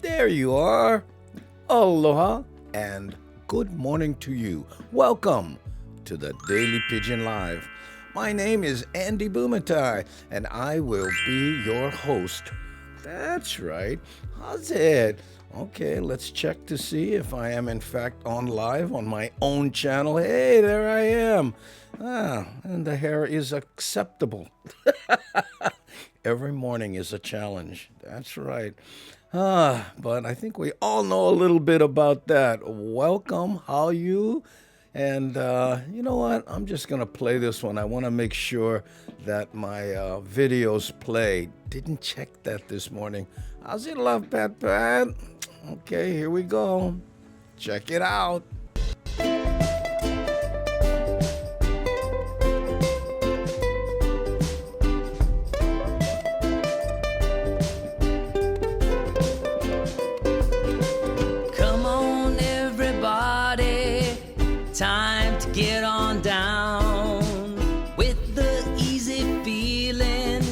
There you are. Aloha and good morning to you. Welcome to the Daily Pidgin Live. My name is Andy Bumatai, and I will be your host. That's right. How's it? Okay, let's check to see if I am in fact on live on my own channel. Hey, there I am. And the hair is acceptable. Every morning is a challenge. That's right. But I think we all know a little bit about that. Welcome, how you? And you know what? I'm just going to play this one. I want to make sure that my videos play. Didn't check that this morning. How's it, love, Pat? Okay, here we go. Check it out. Come on, everybody, time to get on down with the easy feeling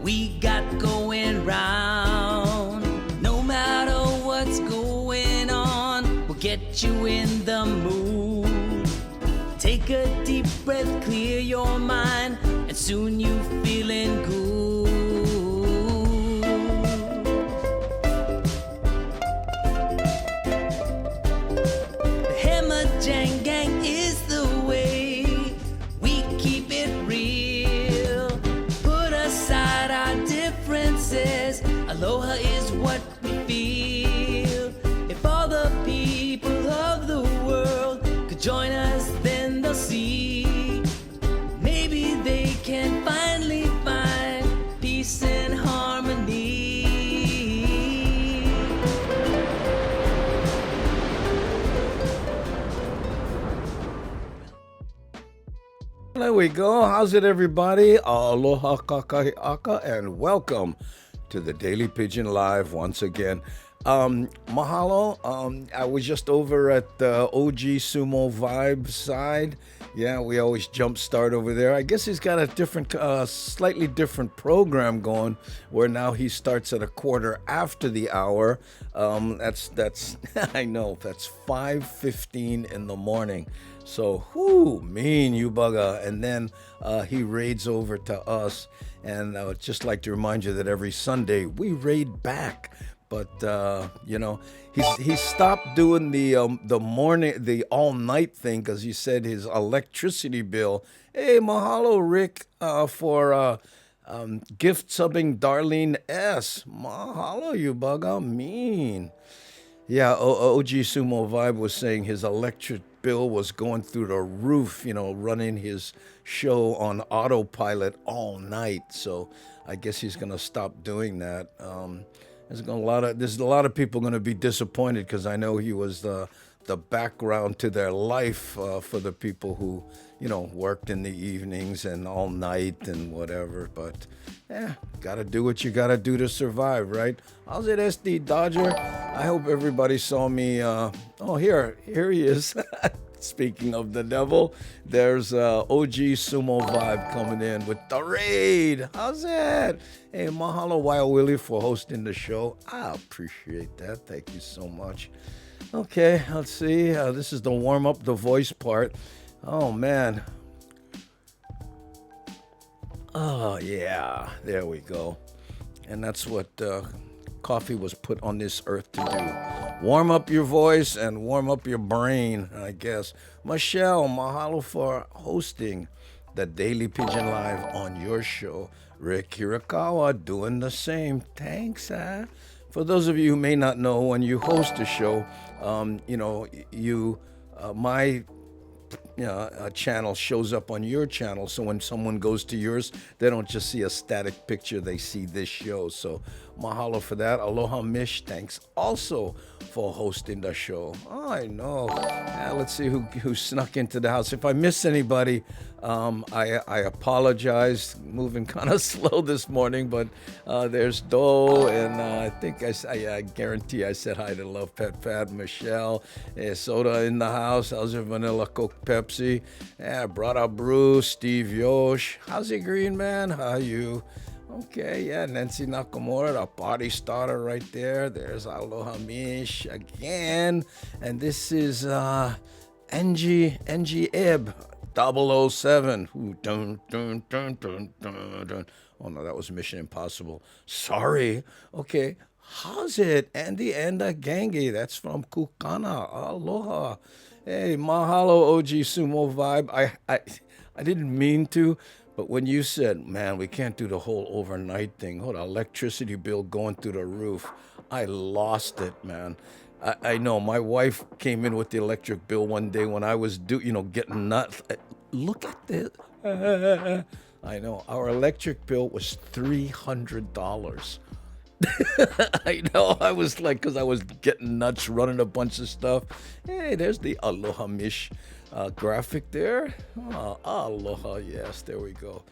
we got going round. No matter what's going on, we'll get you in the mood. Take a deep breath, clear your mind, and soon you feeling good. Jang Gang is the way we keep it real. Put aside our differences, aloha is what we feel. If all the people of the world could join us, then they'll see. Maybe they can finally find peace and harmony. There we go. How's it, everybody? Aloha kakahiaka, and welcome to the Daily Pidgin Live once again. Mahalo. I was just over at the OG Sumo Vibe side. Yeah, we always jump start over there. I guess he's got a different, slightly different program going, where now he starts at a quarter after the hour. That's I know, that's 5:15 in the morning. So, mean you bugger. And then he raids over to us. And I would just like to remind you that every Sunday we raid back. But he stopped doing the all night thing because he said his electricity bill. Hey, mahalo, Rick, for gift subbing Darlene S. Mahalo, you bugger, mean. Yeah, OG Sumo Vibe was saying his electric bill was going through the roof, running his show on autopilot all night. So I guess he's going to stop doing that. There's a lot of people going to be disappointed because I know he was the background to their life for the people who, worked in the evenings and all night and whatever. But gotta do what you gotta do to survive, right? How's it, SD Dodger? I hope everybody saw me. Here he is. Speaking of the devil, there's OG Sumo Vibe coming in with the raid. How's that? Hey, mahalo, Wild Willie, for hosting the show. I appreciate that. Thank you so much. Okay, let's see. This is the warm up, the voice part. Oh, man. Oh, yeah. There we go. And that's what coffee was put on this earth to do. Warm up your voice and warm up your brain, I guess. Michelle, mahalo for hosting the Daily Pidgin Live on your show. Rick Hirakawa doing the same. Thanks, For those of you who may not know, when you host a show, my channel shows up on your channel. So when someone goes to yours, they don't just see a static picture, they see this show. So mahalo for that. Aloha Mish, thanks also for hosting the show. Oh, I know. Let's see who snuck into the house. If I miss anybody, I apologize. Moving kind of slow this morning, but there's Doe, and I think I guarantee I said hi to Love Pet Pat, Michelle, Soda in the house. How's your Vanilla Coke Pepsi? Brother Bruce, Steve Yosh. How's it, Green Man? How you? Okay, yeah, Nancy Nakamura, the party starter right there. There's Aloha Mish again. And this is Angie Ebb, 007. Ooh, dun, dun, dun, dun, dun, dun. Oh, no, that was Mission Impossible. Sorry. Okay, how's it? Andy and Gangi, that's from Kukana. Aloha. Hey, mahalo, OG Sumo Vibe. I didn't mean to, but when you said, man, we can't do the whole overnight thing, hold on, electricity bill going through the roof, I lost it, man. I know my wife came in with the electric bill one day when I was getting nuts. Look at this. I know our electric bill was $300. I know. I was like, because I was getting nuts running a bunch of stuff. Hey, there's the Aloha Mish graphic there. Oh, aloha. Yes, there we go.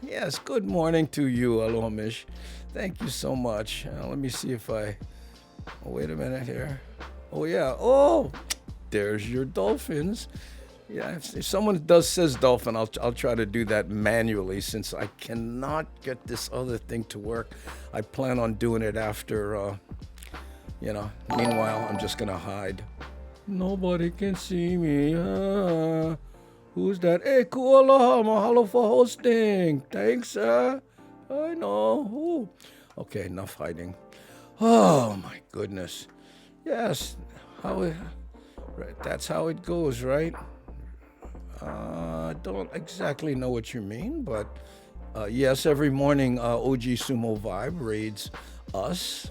Yes. Good morning to you, Aloha Mish. Thank you so much. Let me see if I. Oh, wait a minute here. Oh, yeah. Oh, there's your dolphins. Yeah, if someone says dolphin, I'll try to do that manually since I cannot get this other thing to work. I plan on doing it after, Meanwhile, I'm just going to hide. Nobody can see me. Who's that? Hey, kualoha, mahalo for hosting. Thanks, I know. Ooh. Okay, enough hiding. Oh, my goodness. Yes, right, that's how it goes, right? I don't exactly know what you mean, but yes, every morning OG Sumo Vibe raids us.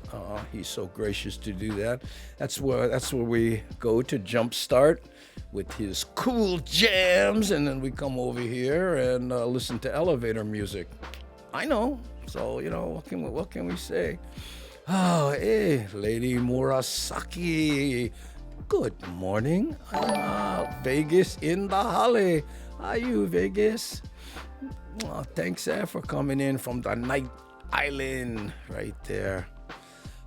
He's so gracious to do that. That's where we go to jumpstart with his cool jams, and then we come over here and listen to elevator music. I know, so what can we say? Oh, hey, Lady Murasaki. Good morning. Vegas in the holly. Are you Vegas? Oh, thanks for coming in from the Night Island right there.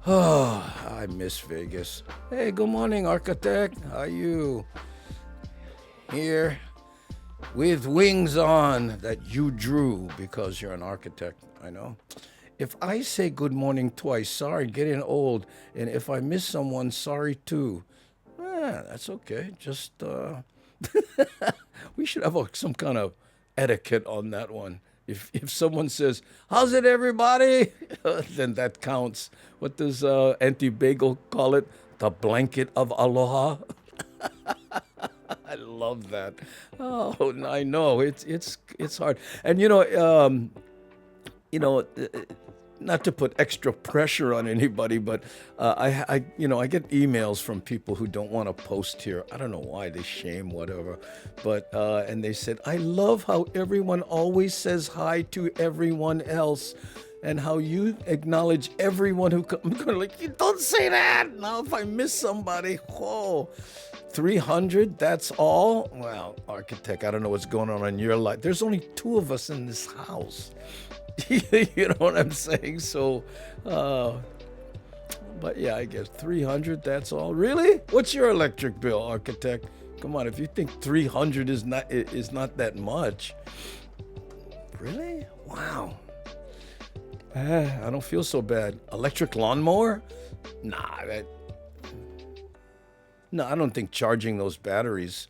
Oh, I miss Vegas. Hey, good morning, architect. How are you? Here with wings on that you drew because you're an architect, I know. If I say good morning twice, sorry, getting old. And if I miss someone, sorry too. That's okay. Just, we should have some kind of etiquette on that one. If someone says, how's it, everybody? Then that counts. What does Auntie Bagel call it? The blanket of aloha? I love that. Oh, I know. It's hard. And, not to put extra pressure on anybody, but I get emails from people who don't want to post here. I don't know why, they shame, whatever. But and they said, I love how everyone always says hi to everyone else, and how you acknowledge everyone who comes. I'm going like, you don't say that. Now if I miss somebody, whoa. 300, that's all? Well, architect, I don't know what's going on in your life. There's only 2 of us in this house. You know what I'm saying? So, but yeah, I guess 300, that's all. Really? What's your electric bill, architect? Come on, if you think 300 is not that much. Really? Wow. I don't feel so bad. Electric lawnmower? No, I don't think charging those batteries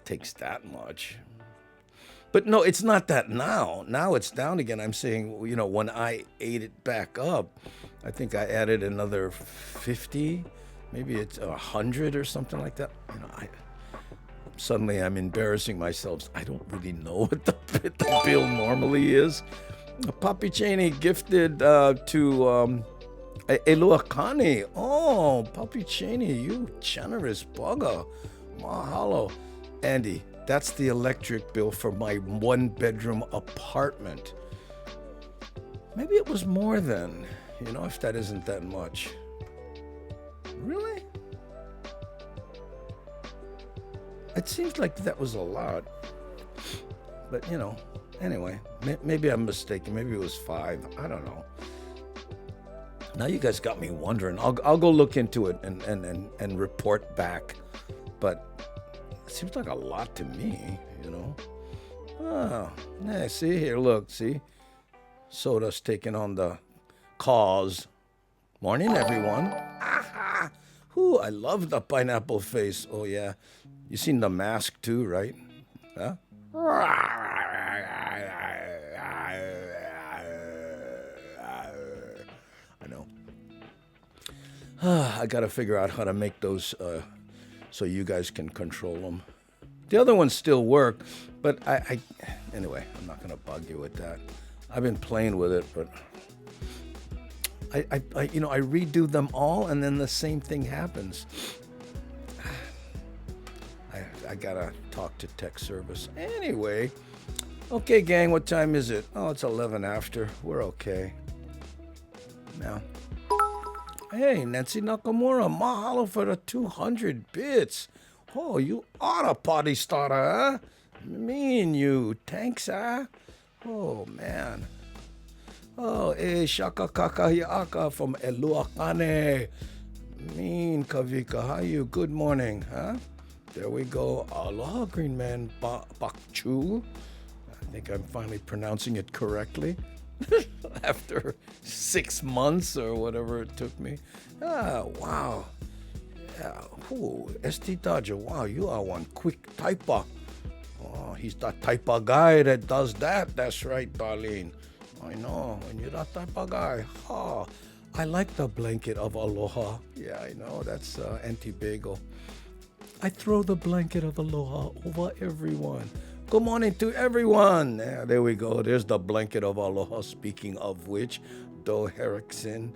takes that much. But no, it's not that now. Now it's down again. I'm saying, when I ate it back up, I think I added another 50, maybe it's 100 or something like that. Suddenly I'm embarrassing myself. I don't really know what the bill normally is. Papi Cheney gifted to Eluakani. Oh, Papi Cheney, you generous bugger. Mahalo. Andy, that's the electric bill for my 1-bedroom apartment. Maybe it was more than, if that isn't that much. Really? It seems like that was a lot. But, anyway, maybe I'm mistaken. Maybe it was 5. I don't know. Now you guys got me wondering. I'll go look into it and report back. But it seems like a lot to me, Oh, yeah, see here, look, see? Soda's taking on the cause. Morning, everyone. Aha! Ooh, I love the pineapple face. Oh, yeah. You seen the mask, too, right? Huh? I know. I got to figure out how to make those so you guys can control them. The other ones still work, but anyway, I'm not going to bug you with that. I've been playing with it, but I redo them all, and then the same thing happens. I gotta talk to tech service. Anyway, okay, gang, what time is it? Oh, it's 11 after. We're okay. Now, hey, Nancy Nakamura, mahalo for the 200 bits. Oh, you are a party starter, huh? Mean you. Thanks, huh? Oh, man. Oh, Shaka Kakahiaka from Eluakane. Mean Kavika, how you? Good morning, huh? There we go. Aloha, Green Man Bakchu. I think I'm finally pronouncing it correctly. After 6 months or whatever it took me. Ah, wow. Yeah. Ooh, ST Dodger, wow, you are one quick typer. Oh, he's that type of guy that does that. That's right, Darlene. I know, when you're that type of guy. Oh, I like the blanket of aloha. Yeah, I know, that's anti-bagel. I throw the blanket of aloha over everyone. Good morning to everyone. Yeah, there we go. There's the blanket of aloha. Speaking of which, Do Henriksen.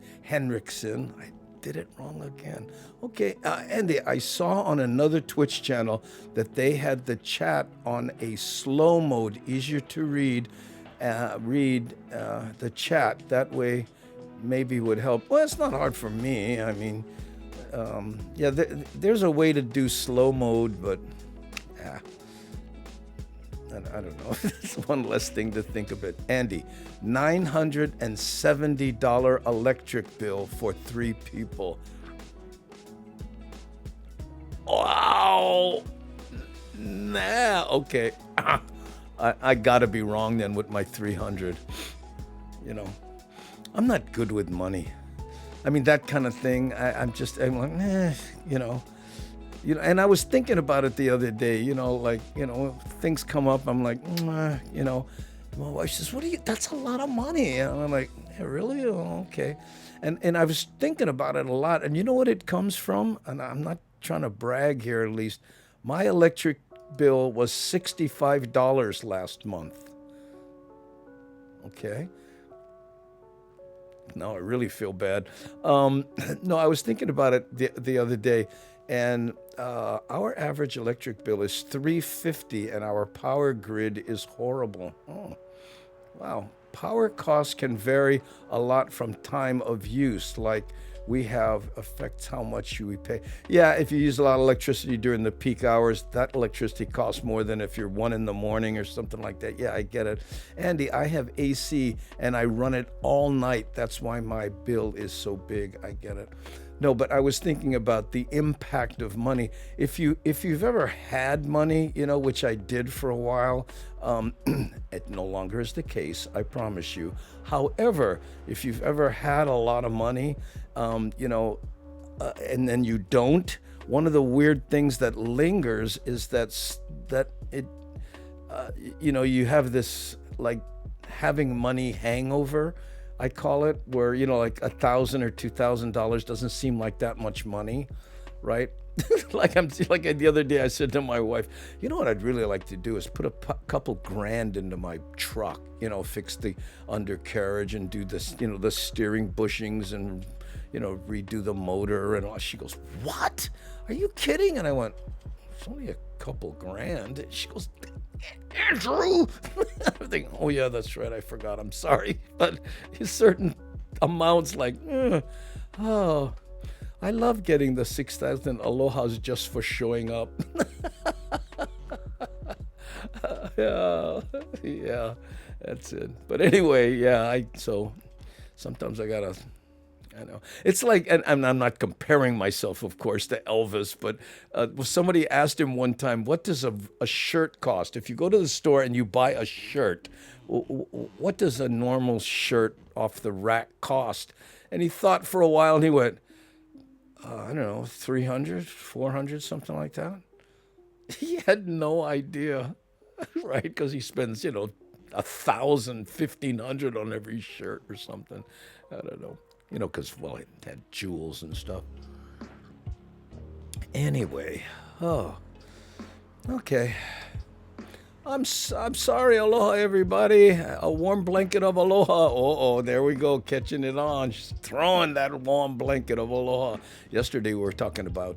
I did it wrong again. Okay, Andy, I saw on another Twitch channel that they had the chat on a slow mode, easier to read. The chat. That way, maybe would help. Well, it's not hard for me. I mean, there's a way to do slow mode, but I don't know. It's one less thing to think of it. Andy, $970 electric bill for 3 people. Wow. Nah, okay. I gotta be wrong then with my 300. You know, I'm not good with money. I mean, that kind of thing, I'm like, you know, and I was thinking about it the other day, things come up, I'm like, my wife says, that's a lot of money. And I'm like, yeah, really? Oh, okay. And I was thinking about it a lot. And you know what it comes from? And I'm not trying to brag here, at least. My electric bill was $65 last month. Okay. Now I really feel bad. No, I was thinking about it the other day, and our average electric bill is $350, and our power grid is horrible. Oh, wow. Power costs can vary a lot from time of use. Like we have affects how much we pay. Yeah, if you use a lot of electricity during the peak hours, that electricity costs more than if you're 1 a.m. or something like that. Yeah, I get it. Andy, I have AC and I run it all night. That's why my bill is so big. I get it. No, but I was thinking about the impact of money. If you've ever had money, which I did for a while, it no longer is the case, I promise you. However, if you've ever had a lot of money, and then you don't, one of the weird things that lingers is that it, you have this like having money hangover. I call it, where like $1,000 or $2,000 doesn't seem like that much money, right? like the other day I said to my wife, what I'd really like to do is put a couple grand into my truck, fix the undercarriage and do this, the steering bushings and redo the motor and all. She goes, "What? Are you kidding?" And I went, "It's only a couple grand." She goes, "Andrew." I'm thinking, oh yeah, that's right, I forgot, I'm sorry. But certain amounts like, oh, I love getting the 6,000 alohas just for showing up. Yeah, that's it. But anyway, yeah, so sometimes I gotta, I know. It's like, and I'm not comparing myself, of course, to Elvis, but somebody asked him one time, what does a shirt cost? If you go to the store and you buy a shirt, what does a normal shirt off the rack cost? And he thought for a while and he went, I don't know, 300, 400, something like that. He had no idea, right? Because he spends, 1,000, 1,500 on every shirt or something. I don't know, because, well, it had jewels and stuff. Anyway, okay. I'm sorry, aloha, everybody. A warm blanket of aloha. Oh, there we go, catching it on. Just throwing that warm blanket of aloha. Yesterday we were talking about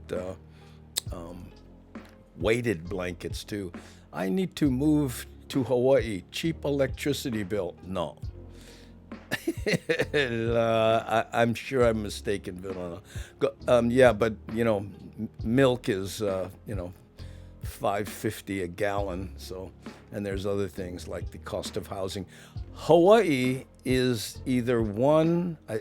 weighted blankets too. I need to move to Hawaii. Cheap electricity bill. No. I'm sure I'm mistaken, Vilna. Yeah, but milk is $5.50 a gallon. So, and there's other things like the cost of housing. Hawaii is either one. I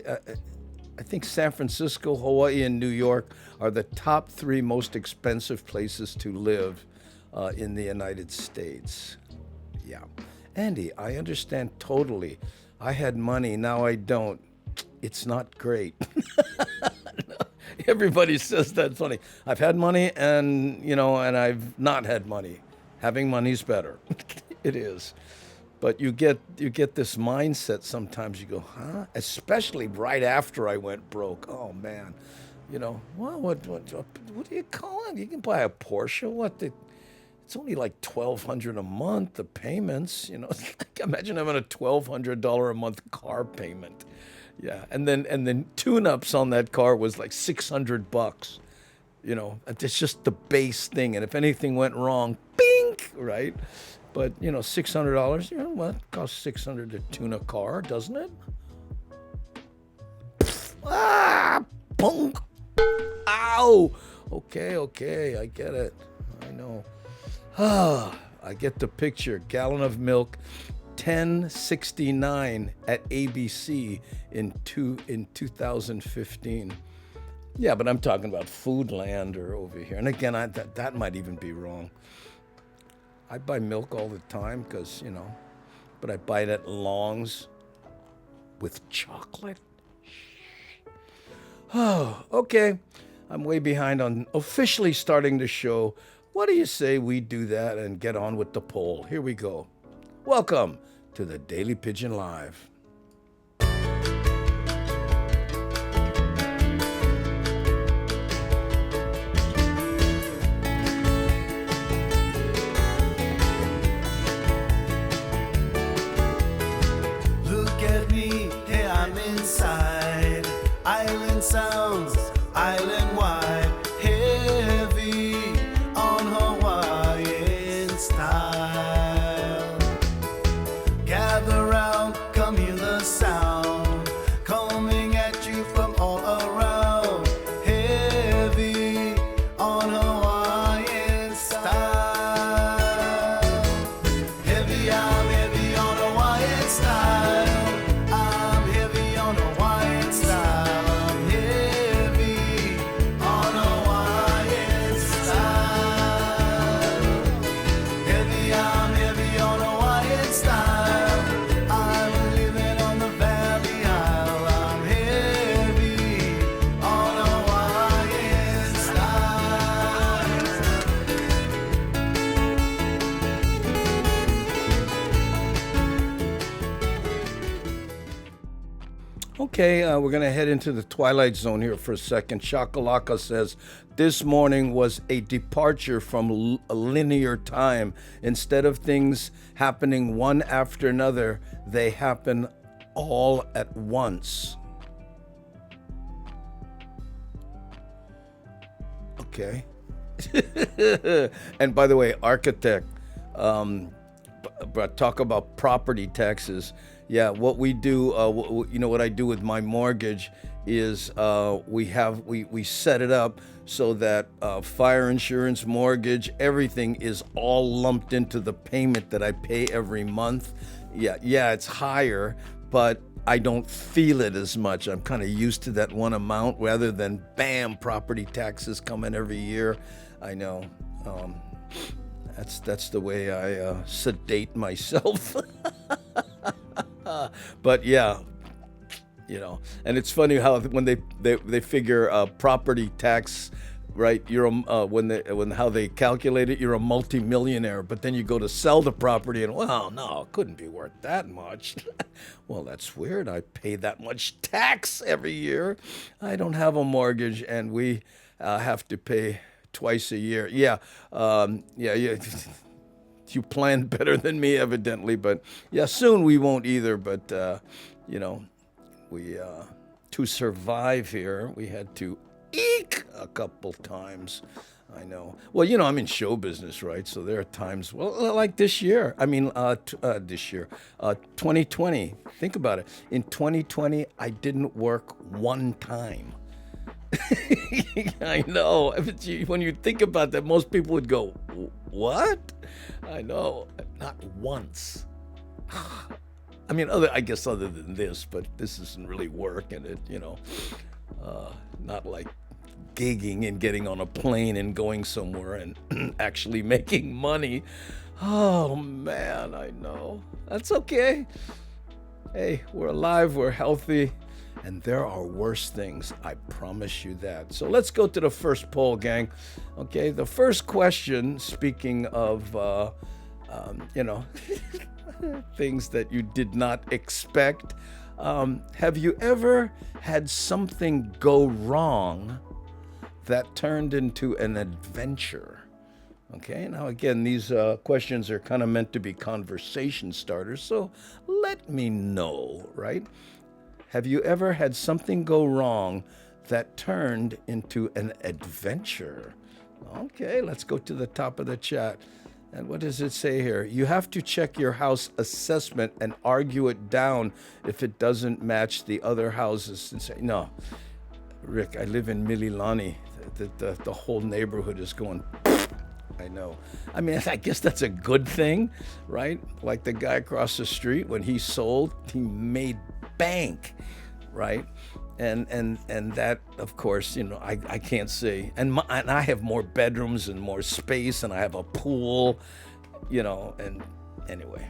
think San Francisco, Hawaii, and New York are the top 3 most expensive places to live in the United States. Yeah. Andy, I understand totally. I had money, now I don't. It's not great. Everybody says that's funny. I've had money and I've not had money. Having money's better. It is. But you get this mindset sometimes. You go, huh? Especially right after I went broke. Oh man, well, what do you call it? You can buy a Porsche. It's only like $1,200 a month. The payments, imagine having a $1,200 a month car payment. Yeah, and then tune-ups on that car was like $600. It's just the base thing. And if anything went wrong, bing, right? But, $600, well, it costs $600 to tune a car, doesn't it? Ah, boom. Ow. Okay, I get it. I know. I get the picture. Gallon of milk, $10.69 at ABC in 2015. Yeah, but I'm talking about Foodland or over here. And again, that might even be wrong. I buy milk all the time because, but I buy it at Long's with chocolate. Oh, okay. I'm way behind on officially starting the show. What do you say we do that and get on with the poll? Here we go. Welcome to the Daily Pidgin Live. Island sounds, island wide, heavy on Hawaiian style. Gather round, come hear the sound, coming at you from all around. Heavy on Hawaiian style. Heavy, I'm heavy on Hawaiian style. I'm heavy on Hawaiian style. Okay, we're going to head into the Twilight Zone here for a second. Shakalaka says, this morning was a departure from a linear time. Instead of things happening one after another, they happen all at once. Okay. And by the way, architect, talk about property taxes. Yeah, what we do, what I do with my mortgage is we set it up so that fire insurance, mortgage, everything is all lumped into the payment that I pay every month. Yeah, it's higher, but I don't feel it as much. I'm kind of used to that one amount rather than, bam, property taxes coming every year. I know. That's the way I sedate myself. But yeah, and it's funny how when they figure property tax, right? You're when how they calculate it, you're a multimillionaire. But then you go to sell the property, and well, no, it couldn't be worth that much. Well, that's weird. I pay that much tax every year. I don't have a mortgage, and we have to pay twice a year. Yeah. You planned better than me, evidently. But yeah, soon we won't either. But we to survive here, we had to eek a couple times. I know. Well, I'm in show business, right? So there are times, well, like this year. I mean, this year, 2020. Think about it. In 2020, I didn't work one time. I know. When you think about that, most people would go, "What?" I know. Not once. I mean, I guess other than this, but this isn't really work, and it, not like gigging and getting on a plane and going somewhere and actually making money. Oh man, I know. That's okay. Hey, we're alive, we're healthy, and there are worse things. I promise you that. So let's go to the first poll, gang. Okay, the first question, speaking of, things that you did not expect. Have you ever had something go wrong that turned into an adventure? Okay, now again, these questions are kind of meant to be conversation starters, so let me know, right? Have you ever had something go wrong that turned into an adventure? Okay, let's go to the top of the chat. And what does it say here? You have to check your house assessment and argue it down if it doesn't match the other houses. And say, no, Rick, I live in Mililani. The whole neighborhood is going, I know. I mean, I guess that's a good thing, right? Like the guy across the street, when he sold, he made bank, right? And that, of course, I can't say. And I have more bedrooms and more space, and I have a pool, and anyway.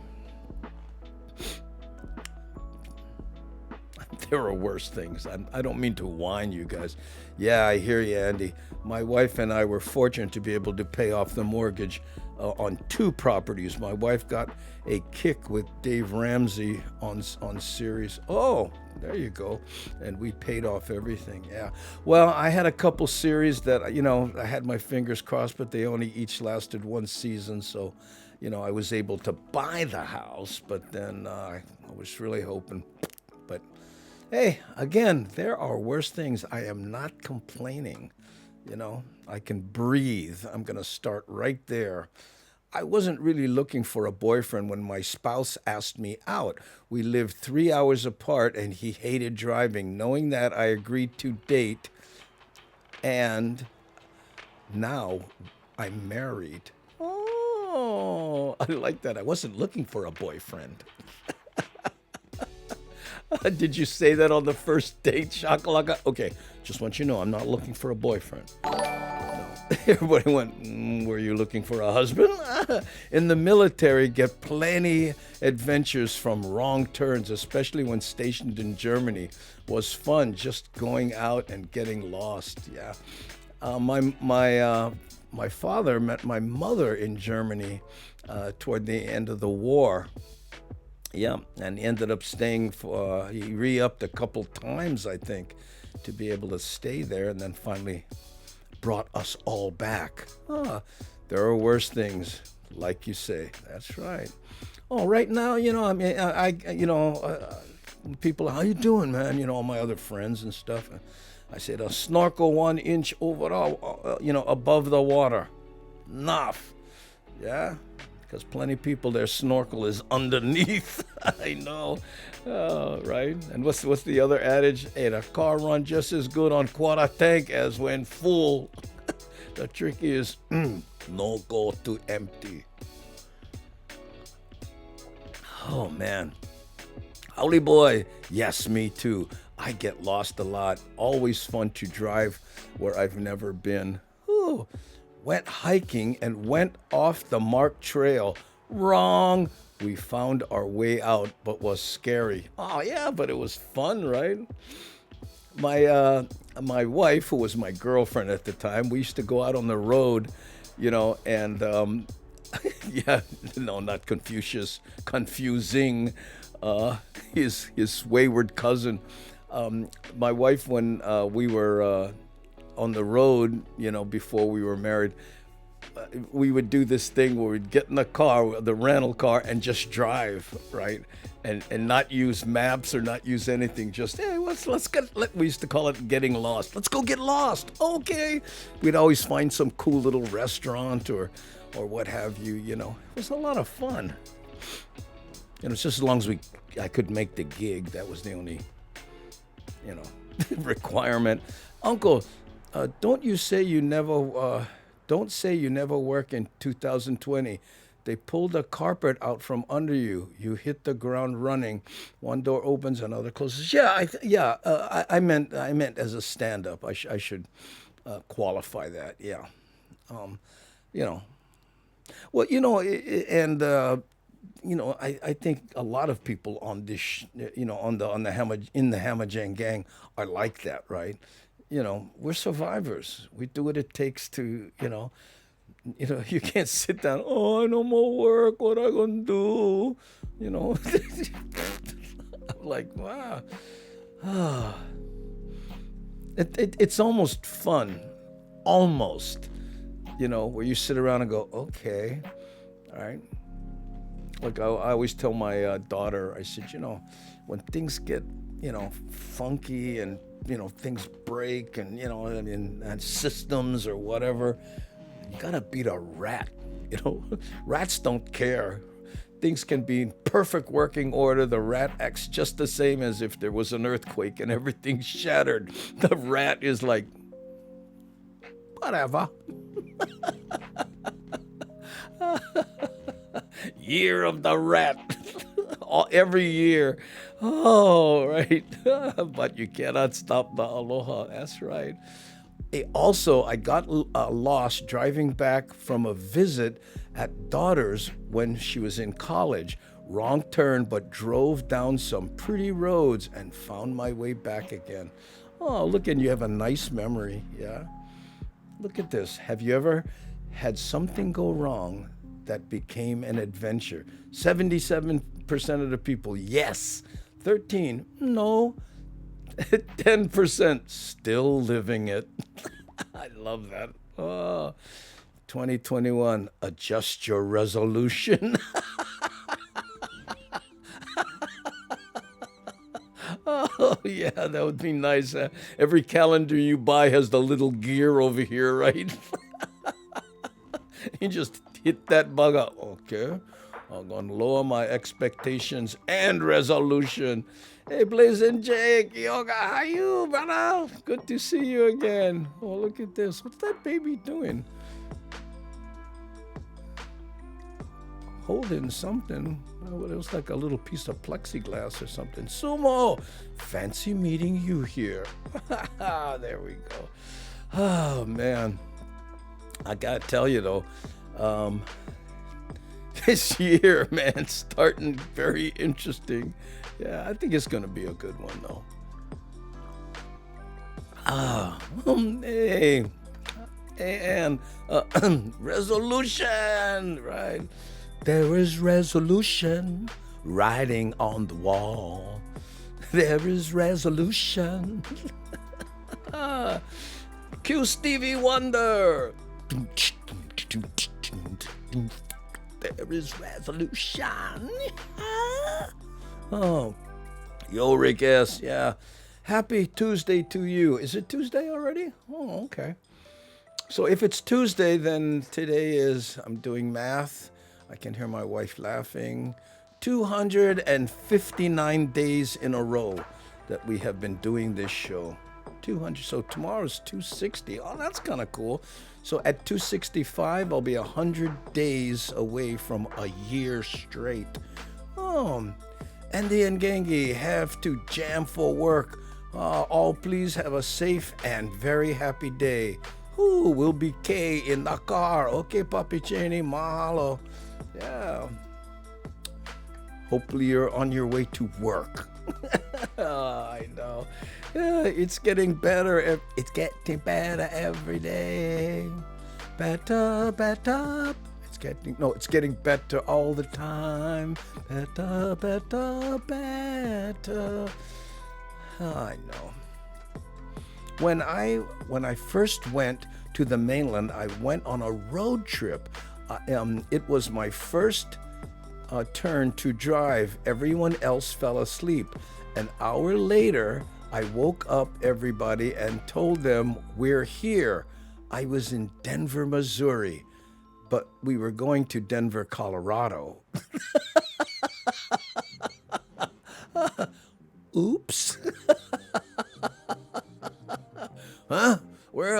There are worse things. I don't mean to whine, you guys. Yeah, I hear you, Andy. My wife and I were fortunate to be able to pay off the mortgage on 2 properties. My wife got a kick with Dave Ramsey on series. Oh, there you go. And we paid off everything. Yeah. Well, I had a couple series that, I had my fingers crossed, but they only each lasted 1 season. So, I was able to buy the house, but then I was really hoping. But hey, again, there are worse things. I am not complaining. I can breathe. I'm going to start right there. I wasn't really looking for a boyfriend when my spouse asked me out. We lived 3 hours apart and he hated driving. Knowing that, I agreed to date, and now I'm married. Oh, I like that. I wasn't looking for a boyfriend. Did you say that on the first date, Shakalaka? Okay, just want you to know, I'm not looking for a boyfriend. No. Everybody went, were you looking for a husband? In the military, get plenty adventures from wrong turns, especially when stationed in Germany. Was fun just going out and getting lost. Yeah. My father met my mother in Germany toward the end of the war. Yeah, and ended up staying for, he re-upped a couple times, I think, to be able to stay there, and then finally brought us all back. There are worse things, like you say. That's right. Oh, right now, people, how you doing, man? All my other friends and stuff. I said, a snorkel 1 inch overall, above the water. Enough. Yeah? Because plenty of people, their snorkel is underneath. I know, right? And what's the other adage? Hey, the car run just as good on quarter tank as when full. The trick is no go too empty. Oh man, howdy boy. Yes, me too. I get lost a lot. Always fun to drive where I've never been. Ooh. went hiking and went off the marked trail. Wrong. We found our way out, but was scary. Oh yeah, but it was fun, right? My wife, who was my girlfriend at the time, we used to go out on the road, and yeah, no, not Confucius, confusing his wayward cousin. My wife, when we were on the road, before we were married, we would do this thing where we'd get in the car, the rental car, and just drive, right? And not use maps or not use anything. Just, hey, we used to call it getting lost. Let's go get lost. Okay. We'd always find some cool little restaurant or what have you, It was a lot of fun. It's just as long as I could make the gig. That was the only, requirement. Uncle, don't say you never work in 2020. They pulled the carpet out from under you. You hit the ground running. One door opens, another closes. Yeah, I meant as a stand-up. I should qualify that. Yeah, Well, I think a lot of people on this, in the Hamajang gang are like that, right? We're survivors. We do what it takes to, you can't sit down. Oh, no more work. What I gonna do? I'm like, wow. It's almost fun, almost. Where you sit around and go, okay, all right. Like I always tell my daughter, I said, when things get, funky and things break and and systems or whatever. You gotta beat a rat. Rats don't care. Things can be in perfect working order. The rat acts just the same as if there was an earthquake and everything's shattered. The rat is like, whatever. Year of the rat. Every year. Oh, right. But you cannot stop the aloha. That's right. Also, I got lost driving back from a visit at daughter's when she was in college. Wrong turn, but drove down some pretty roads and found my way back again. Oh, look, and you have a nice memory, yeah? Look at this. Have you ever had something go wrong that became an adventure? 77% of the people, yes. 13, no. 10% still living it. I love that. Oh, 2021, adjust your resolution. Oh, yeah, that would be nice. Every calendar you buy has the little gear over here, right? You just hit that bugger. Okay, I'm going to lower my expectations and resolution. Hey, Blazing Jake, Yoga, how you, brother? Good to see you again. Oh, look at this. What's that baby doing? Holding something. Oh, it was like a little piece of plexiglass or something. Sumo, fancy meeting you here. There we go. Oh, man. I got to tell you, though, this year, man, starting very interesting. Yeah, I think it's going to be a good one, though. Hey. And resolution, right? There is resolution writing on the wall. There is resolution. Cue Stevie Wonder. There is resolution. Oh, yo, Rick S. Yeah. Happy Tuesday to you. Is it Tuesday already? Oh, okay. So if it's Tuesday, then today I'm doing math. I can hear my wife laughing. 259 days in a row that we have been doing this show. 200. So tomorrow's 260. Oh, that's kind of cool. So at 265, I'll be 100 days away from a year straight. Oh, Andy and Gengi have to jam for work. All please have a safe and very happy day. Ooh, we'll be K in the car. Okay, Papi Cheney, mahalo. Yeah. Hopefully you're on your way to work. I know. Yeah, it's getting better. It's getting better every day. Better, better. It's getting better all the time. Better, better, better. I know. When I first went to the mainland, I went on a road trip. It was my first turn to drive. Everyone else fell asleep. An hour later, I woke up everybody and told them we're here. I was in Denver, Missouri, but we were going to Denver, Colorado. Oops. Huh? Where?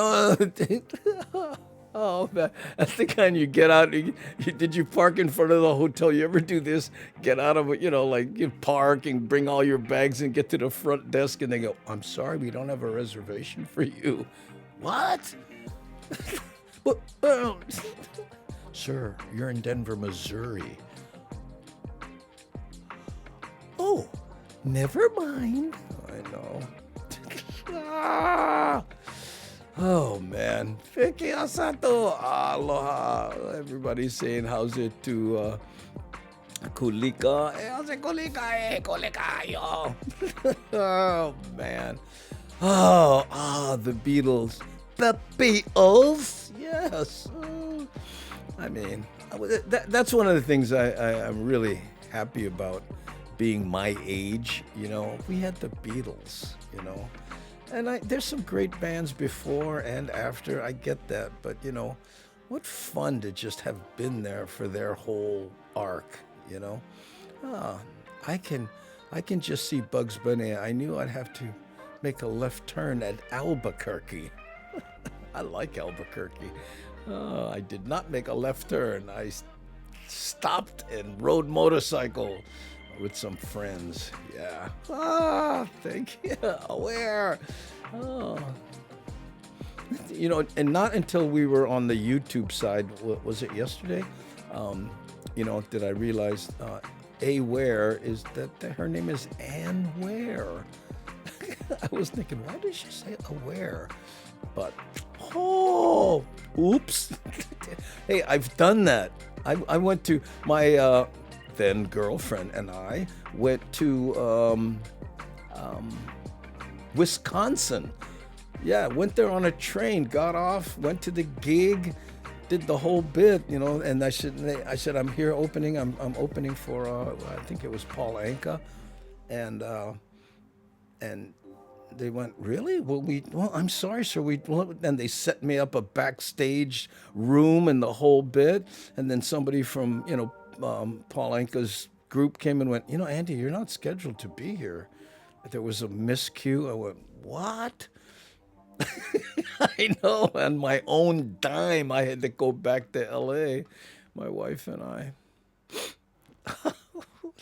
Oh man, that's the kind you get out. Did you park in front of the hotel? You ever do this? Get out of it, like you park and bring all your bags and get to the front desk, and they go, "I'm sorry, we don't have a reservation for you." What? Sir, you're in Denver, Missouri. Oh, never mind. I know. Oh man, Vicky Asato, aloha. Everybody's saying how's it to Kulika. How's it Kulika? Kulika, yo. Oh man. Oh, the Beatles. The Beatles. Yes. I mean, that's one of the things I'm really happy about being my age. We had the Beatles. And there's some great bands before and after. I get that, but what fun to just have been there for their whole arc. I can just see Bugs Bunny. I knew I'd have to make a left turn at Albuquerque. I like Albuquerque. I did not make a left turn. I stopped and rode motorcycle with some friends. Yeah. Thank you. Where? Oh. And not until we were on the YouTube side, was it yesterday? Did I realize Ware is that her name is Ann Ware. I was thinking, why did she say Aware? But, oops. Hey, I've done that. I went to my then girlfriend and I went to Wisconsin. Yeah, went there on a train, got off, went to the gig, did the whole bit, and I said I'm here opening. I'm opening for I think it was Paul Anka, and they went, really? Well, I'm sorry, sir. And they set me up a backstage room and the whole bit, and then somebody from Paul Anka's group came and went, Andy, you're not scheduled to be here. There was a miscue. I went, what? I know, on my own dime, I had to go back to L.A., my wife and I.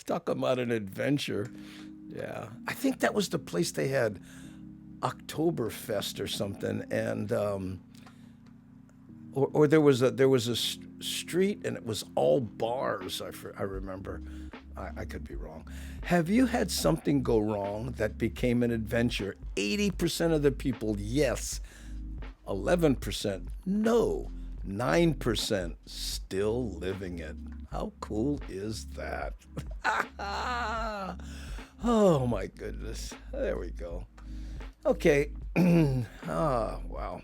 Talk about an adventure. Yeah, I think that was the place they had Oktoberfest or something, and or there was a street and it was all bars. I remember. I could be wrong. Have you had something go wrong that became an adventure? 80% of the people, yes. 11%, no. 9% still living it. How cool is that? Oh my goodness. There we go. Okay. Wow.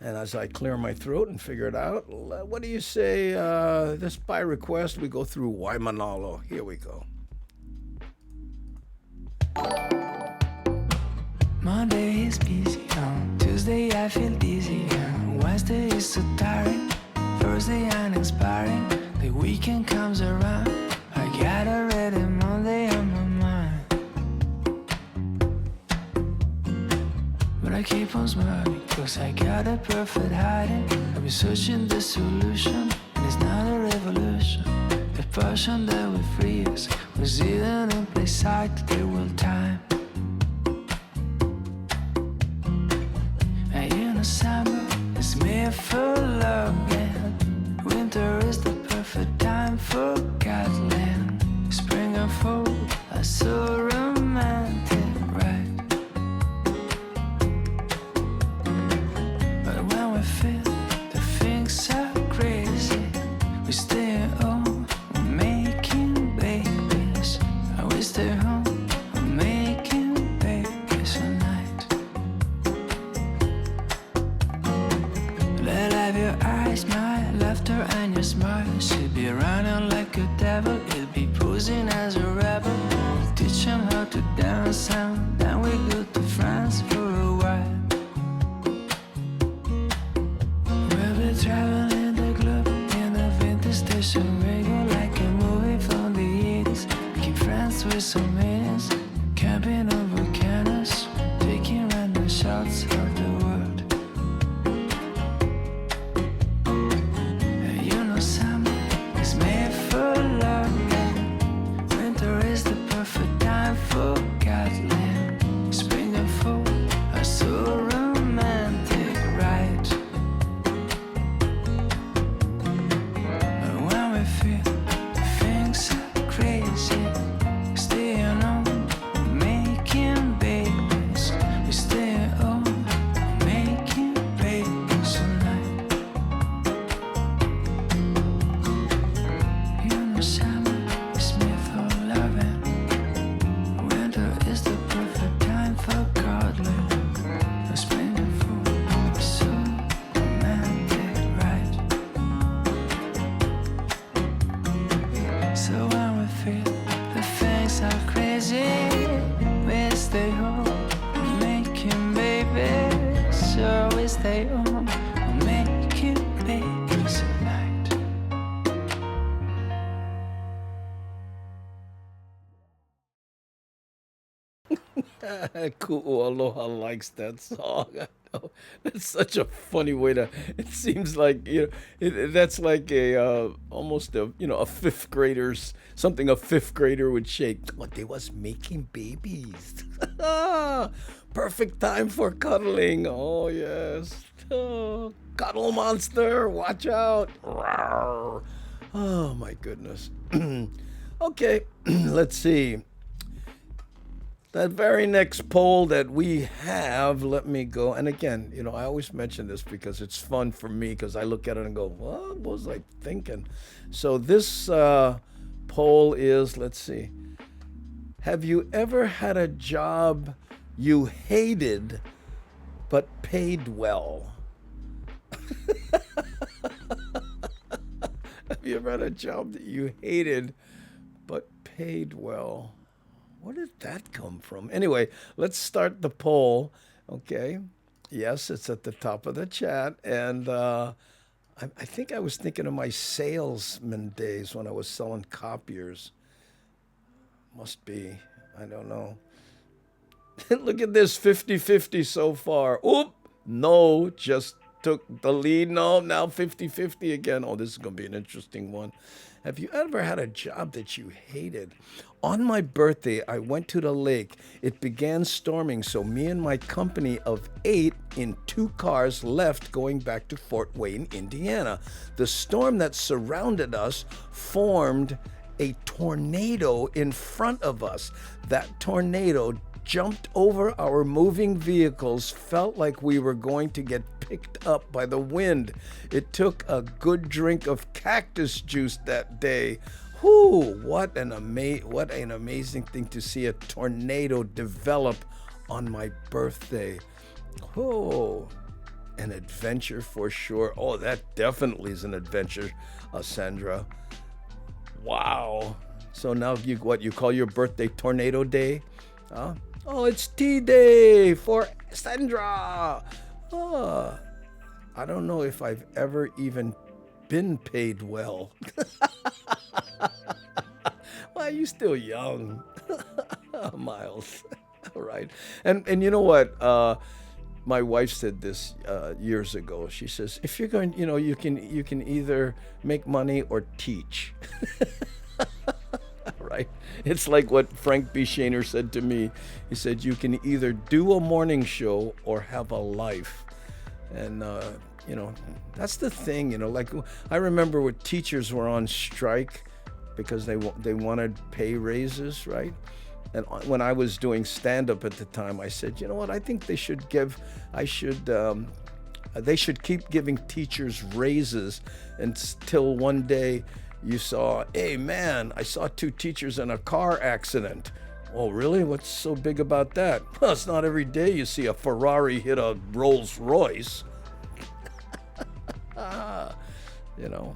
And as I clear my throat and figure it out, what do you say, this by request, we go through Waimanalo. Here we go. Monday is busy, Tuesday I feel dizzy, Wednesday is so tiring, Thursday uninspiring, the weekend comes around, I got already Monday on my mind. But I keep on smiling, cause I got a perfect hiding. I've been searching the solution, and it's not a revolution. The passion that will free us was hidden in plain sight, there will time. made for loving. Winter is the perfect time for cuddling. Spring and fall are so romantic, right? But when we feel the things are crazy, we stay home, we're making babies. We stay home, we're making babies all night. Let have your eyes, my laughter and your smile. She'll be running like a devil, he'll be posing as a rebel. We'll teach him how to dance and then we go to France for a while. We'll be traveling the globe in a vintage station wagon, like a movie from the 80s. Making friends with some maidens, camping on volcanoes, taking random shots of the world. And you know summer is made for loving. Winter is the perfect time for cuddling. Spring and fall are so romantic, right? And when we feel things are crazy, we stay home, making babies. We stay home, making babies all night. You know summer is made for loving. Winter is the perfect time for cuddling. The spring and fall are so romantic, right? So when we feel the things are crazy, we stay home, making babies. So we stay home, making babies at night. Cool. Aloha likes that song. I know. That's such a funny way to. It seems like that's like a almost a fifth grader's something a fifth grader would shake. What they was making babies. Perfect time for cuddling. Oh yes. Oh, cuddle monster, watch out. Rawr. Oh my goodness. Okay, let's see. That very next poll that we have, let me go. And again, I always mention this because it's fun for me because I look at it and go, what was I thinking? So this poll is, let's see. Have you ever had a job you hated but paid well? Have you ever had a job that you hated but paid well? Where did that come from? Anyway, let's start the poll. Okay. Yes, it's at the top of the chat. And I think I was thinking of my salesman days when I was selling copiers. Must be. I don't know. Look at this, 50-50 so far. Oop, no, just took the lead. No, now 50-50 again. Oh, this is going to be an interesting one. Have you ever had a job that you hated? On my birthday, I went to the lake. It began storming, so me and my company of 8 in 2 cars left going back to Fort Wayne, Indiana. The storm that surrounded us formed a tornado in front of us. That tornado jumped over our moving vehicles, felt like we were going to get picked up by the wind. It took a good drink of cactus juice that day. Whew, what an amazing thing to see a tornado develop on my birthday. Oh, an adventure for sure. Oh, that definitely is an adventure, Sandra. Wow. So now you call your birthday Tornado Day? Huh? Oh, it's tea day for Sandra. Oh, I don't know if I've ever even been paid well. Well, you're still young, Miles. All right. And you know what? My wife said this years ago. She says, if you're going, you can either make money or teach. Right? It's like what Frank B. Shaner said to me. He said, you can either do a morning show or have a life. And You know, that's the thing. You know, like I remember when teachers were on strike because they wanted pay raises, right? And when I was doing stand up at the time, I said, you know what? I think they should they should keep giving teachers raises until one day you saw, hey man, I saw 2 teachers in a car accident. Oh, really? What's so big about that? Well, it's not every day you see a Ferrari hit a Rolls Royce. You know.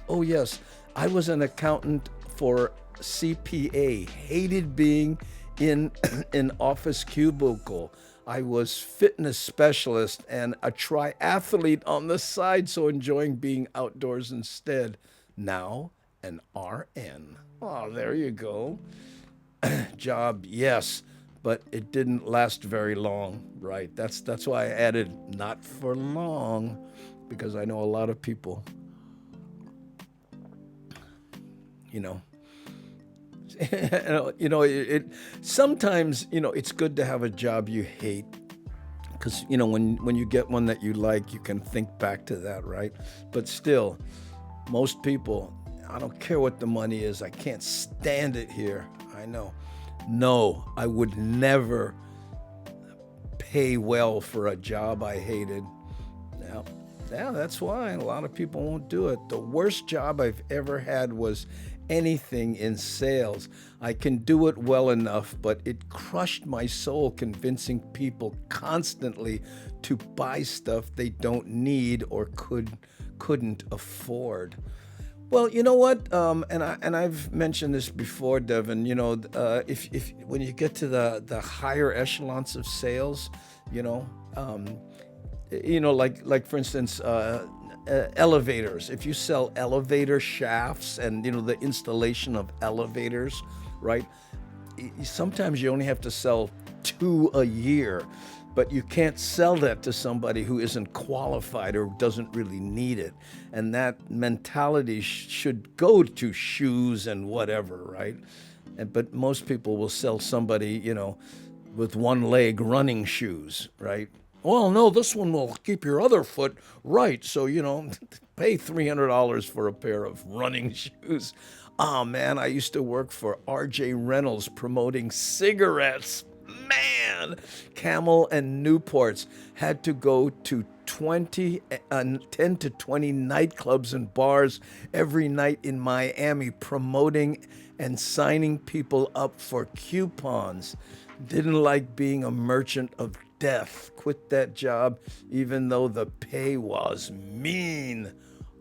Oh, yes. I was an accountant for CPA. Hated being in an office cubicle. I was fitness specialist and a triathlete on the side, so enjoying being outdoors instead. Now, an RN. Oh, there you go. Job, yes, but it didn't last very long, right? That's why I added not for long, because I know a lot of people, you know, sometimes, it's good to have a job you hate, because, when you get one that you like, you can think back to that, right? But still, most people, I don't care what the money is, I can't stand it here. I know. No, I would never pay well for a job I hated. Yeah, that's why a lot of people won't do it. The worst job I've ever had was anything in sales. I can do it well enough, but it crushed my soul convincing people constantly to buy stuff they don't need or couldn't afford. Well, you know what? And I've mentioned this before, Devin. If when you get to the higher echelons of sales, like for instance, elevators. If you sell elevator shafts and the installation of elevators, right? Sometimes you only have to sell 2 a year. But you can't sell that to somebody who isn't qualified or doesn't really need it. And that mentality should go to shoes and whatever, right? But most people will sell somebody, with one leg running shoes, right? Well, no, this one will keep your other foot right. So, pay $300 for a pair of running shoes. Oh, man, I used to work for R.J. Reynolds promoting cigarettes. Man, Camel and Newports had to go to 10 to 20 nightclubs and bars every night in Miami promoting and signing people up for coupons. Didn't like being a merchant of death. Quit that job even though the pay was mean.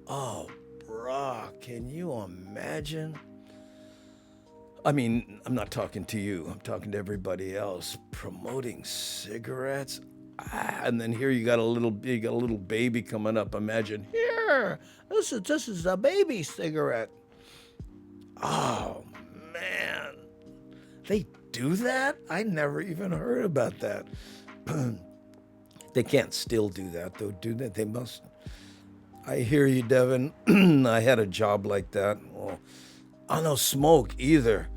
Oh, bruh, can you imagine? I mean, I'm not talking to you. I'm talking to everybody else. Promoting cigarettes, and then here you got a little baby coming up. Imagine here, this is a baby cigarette. Oh man, they do that? I never even heard about that. They can't still do that though, do they? They must. I hear you, Devin. I had a job like that. Well, I don't smoke either.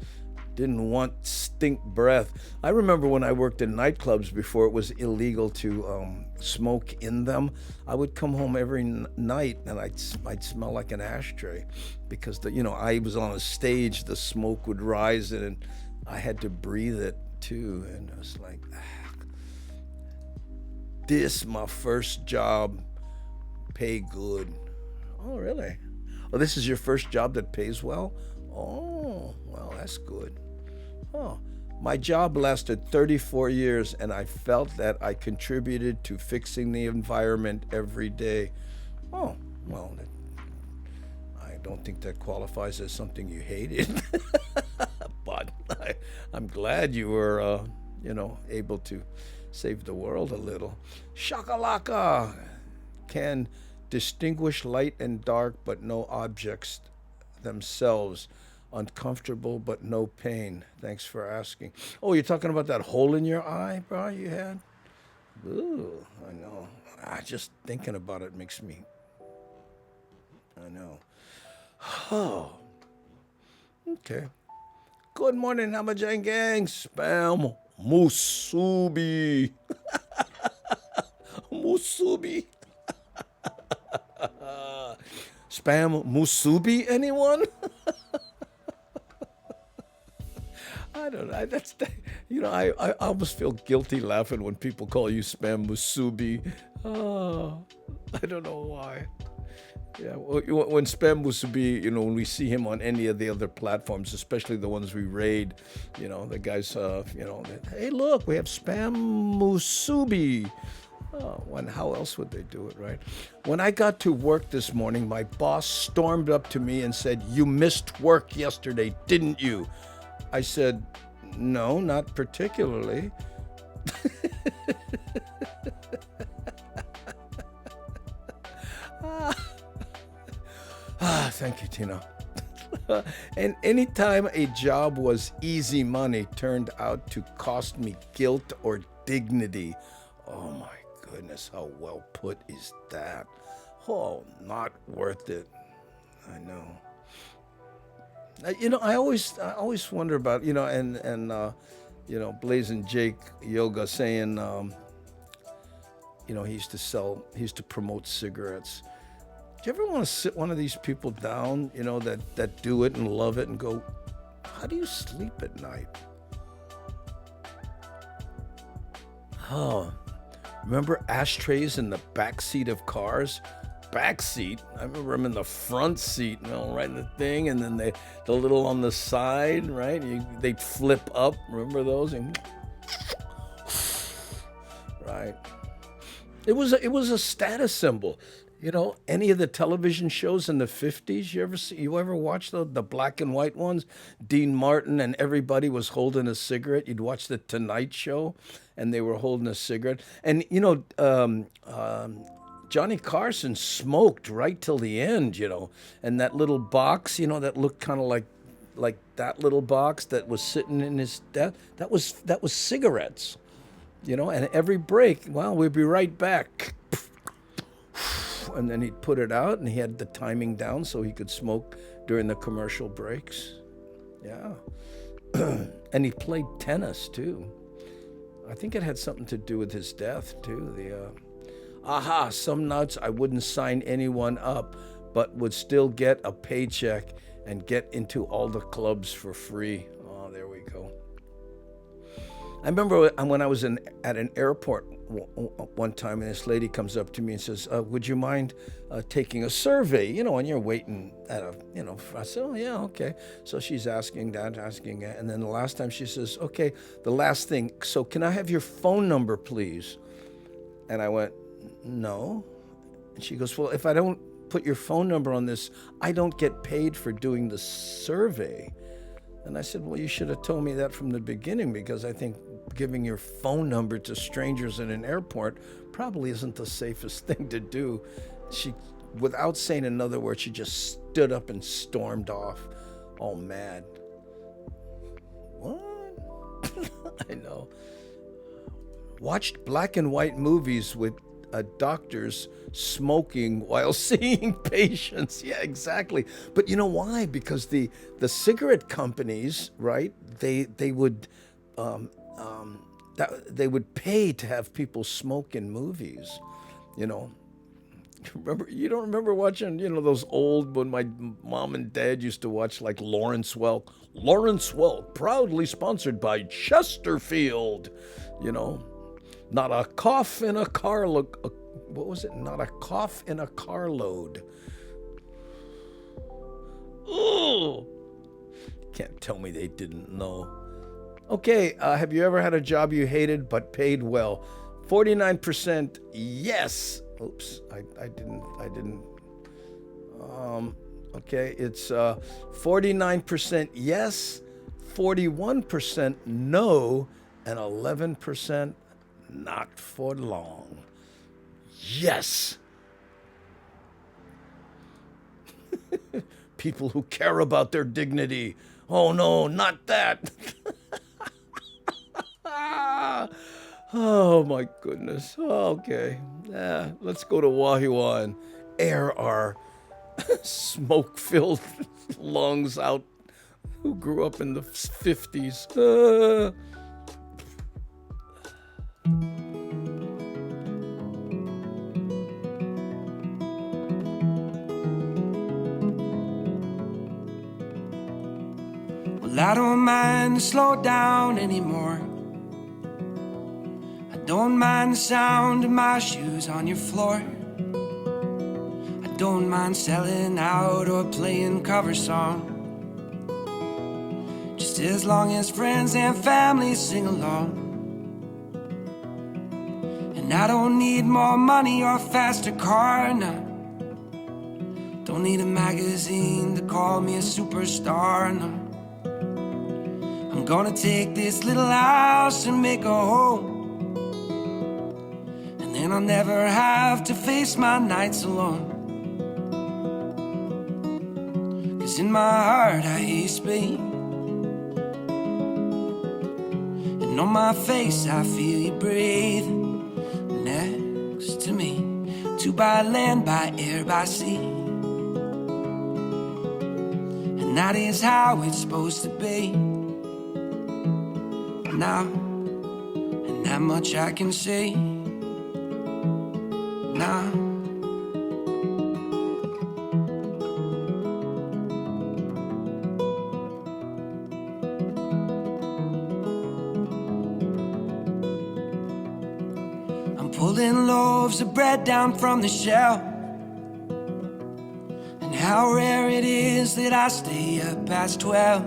Didn't want stink breath. I remember when I worked in nightclubs before it was illegal to smoke in them. I would come home every night and I'd smell like an ashtray because I was on a stage. The smoke would rise and I had to breathe it too. And I was like, this my first job, pay good. Oh really? Oh, this is your first job that pays well? Oh, well, that's good. Oh, my job lasted 34 years, and I felt that I contributed to fixing the environment every day. Oh, well, I don't think that qualifies as something you hated. But I'm glad you were, able to save the world a little. Shakalaka can distinguish light and dark, but no objects themselves. Uncomfortable, but no pain. Thanks for asking. Oh, you're talking about that hole in your eye, bro, you had? Ooh, I know. Just thinking about it makes me... I know. Oh. Okay. Good morning, Hamajan gang. Spam. Musubi. Musubi. Spam musubi, anyone? I don't know. I almost feel guilty laughing when people call you spam musubi. Oh, I don't know why. Yeah, when Spam Musubi, when we see him on any of the other platforms, especially the ones we raid, the guys, hey, look, we have Spam Musubi. Oh, and how else would they do it, right? When I got to work this morning, my boss stormed up to me and said, "You missed work yesterday, didn't you?" I said, "No, not particularly." Thank you, Tina. And anytime a job was easy money turned out to cost me guilt or dignity. Oh my goodness, how well put is that? Oh, not worth it. I know. I always wonder about, Blazing Jake Yoga saying, he used to promote cigarettes. Do you ever want to sit one of these people down, that do it and love it and go, how do you sleep at night? Oh, remember ashtrays in the back seat of cars? Back seat? I remember them in the front seat, right in the thing, and then the little on the side, right? They'd flip up. Remember those? And right. It was a status symbol. Any of the television shows in the 50s, you ever watch the black and white ones? Dean Martin and everybody was holding a cigarette. You'd watch the Tonight Show and they were holding a cigarette. And, Johnny Carson smoked right till the end, and that little box, that looked kind of like that little box that was sitting in his desk, that was cigarettes, and every break, well, we'd be right back. And then he'd put it out, and he had the timing down so he could smoke during the commercial breaks. Yeah. And he played tennis, too. I think it had something to do with his death, too. Some nuts, I wouldn't sign anyone up, but would still get a paycheck and get into all the clubs for free. Oh, there we go. I remember when I was at an airport one time, and this lady comes up to me and says, would you mind taking a survey, and you're waiting at I said, oh yeah, okay. So she's asking that, and then the last time she says, okay, the last thing, so can I have your phone number, please? And I went, no. And she goes, well, if I don't put your phone number on this, I don't get paid for doing the survey. And I said, well, you should have told me that from the beginning, because I think giving your phone number to strangers in an airport probably isn't the safest thing to do. She, without saying another word, she just stood up and stormed off, all mad. What? I know. Watched black and white movies with doctors smoking while seeing patients. Yeah, exactly. But you know why? Because the cigarette companies, right? They would they would pay to have people smoke in movies. You don't remember watching those old, when my mom and dad used to watch, like Lawrence Welk, proudly sponsored by Chesterfield. Not a cough in a car what was it? Not a cough in a carload. Ooh. Can't tell me they didn't know. Okay, have you ever had a job you hated but paid well? 49% yes. Oops, I didn't. Okay, it's 49% yes, 41% no, and 11% not for long. Yes. People who care about their dignity. Oh no, not that. Oh my goodness. Okay. Let's go to Wahia and air our smoke-filled lungs out, who grew up in the 50s. I don't mind to slow down anymore. I don't mind the sound of my shoes on your floor. I don't mind selling out or playing cover song, just as long as friends and family sing along. And I don't need more money or a faster car, no. Don't need a magazine to call me a superstar, no. I'm gonna take this little house and make a home, and then I'll never have to face my nights alone. 'Cause in my heart I hear you speak, and on my face I feel you breathe next to me. Two by land, by air, by sea, and that is how it's supposed to be. Now, and that much I can say now. I'm pulling loaves of bread down from the shelf, and how rare it is that I stay up past 12.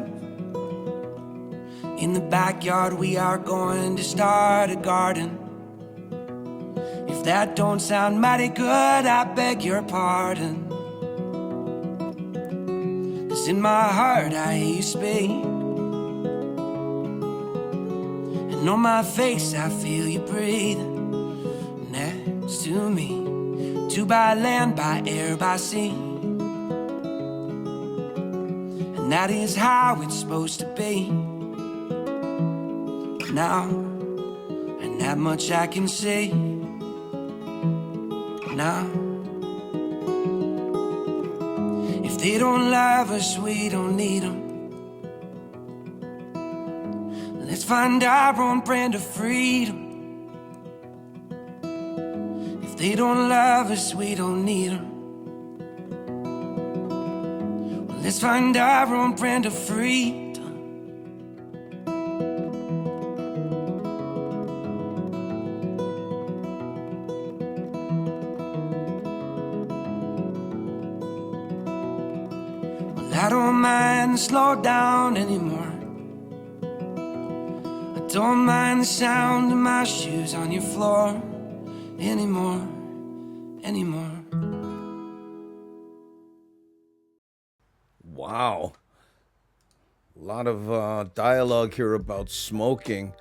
In the backyard we are going to start a garden. If that don't sound mighty good, I beg your pardon. 'Cause in my heart I hear you speak, and on my face I feel you breathe next to me. Two by land, by air, by sea, and that is how it's supposed to be. Now, and that much I can say now. If they don't love us, we don't need them. Let's find our own brand of freedom. If they don't love us, we don't need them. Well, let's find our own brand of freedom. I don't mind to slow down anymore. I don't mind the sound of my shoes on your floor anymore. Wow. A lot of dialogue here about smoking.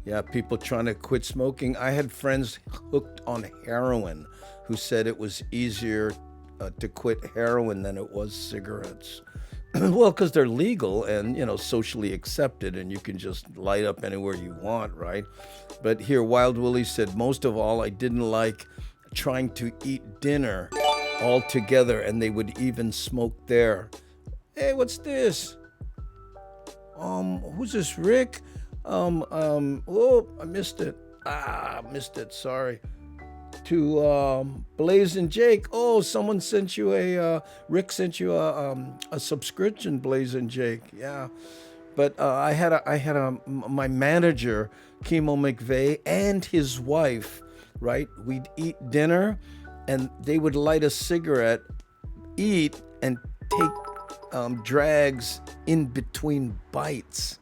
Yeah, people trying to quit smoking. I had friends hooked on heroin who said it was easier to quit heroin than it was cigarettes. Well, because they're legal and, socially accepted, and you can just light up anywhere you want, right? But here, Wild Willie said, most of all, I didn't like trying to eat dinner all together, and they would even smoke there. Hey, what's this? Who's this, Rick? Oh, I missed it. Sorry. To Blaze and Jake. Oh, someone sent you Rick sent you a subscription, Blaze and Jake. Yeah, but I had my manager, Kimo McVeigh, and his wife. Right, we'd eat dinner, and they would light a cigarette, eat, and take drags in between bites.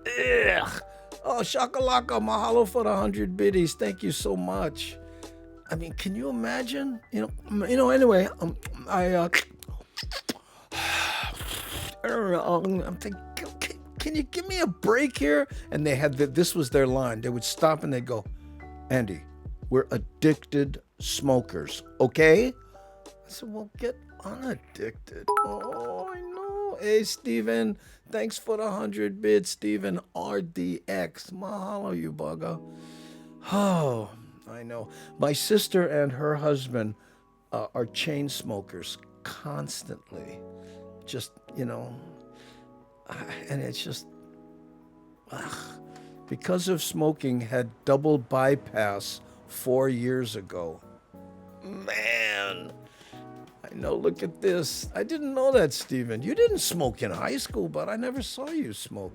Ugh. Oh, shakalaka, mahalo for the 100 biddies. Thank you so much. I mean, can you imagine? Anyway, I don't know. I'm thinking, can you give me a break here? And they had this was their line. They would stop and they'd go, Andy, we're addicted smokers, okay? I said, well, get unaddicted. Oh, I know. Hey, Steven, thanks for the 100 bits, Steven RDX. Mahalo, you bugger. Oh, I know. My sister and her husband are chain smokers constantly. Just, and it's just, because of smoking, had double bypass 4 years ago. Man, I know, look at this. I didn't know that, Steven. You didn't smoke in high school, but I never saw you smoke.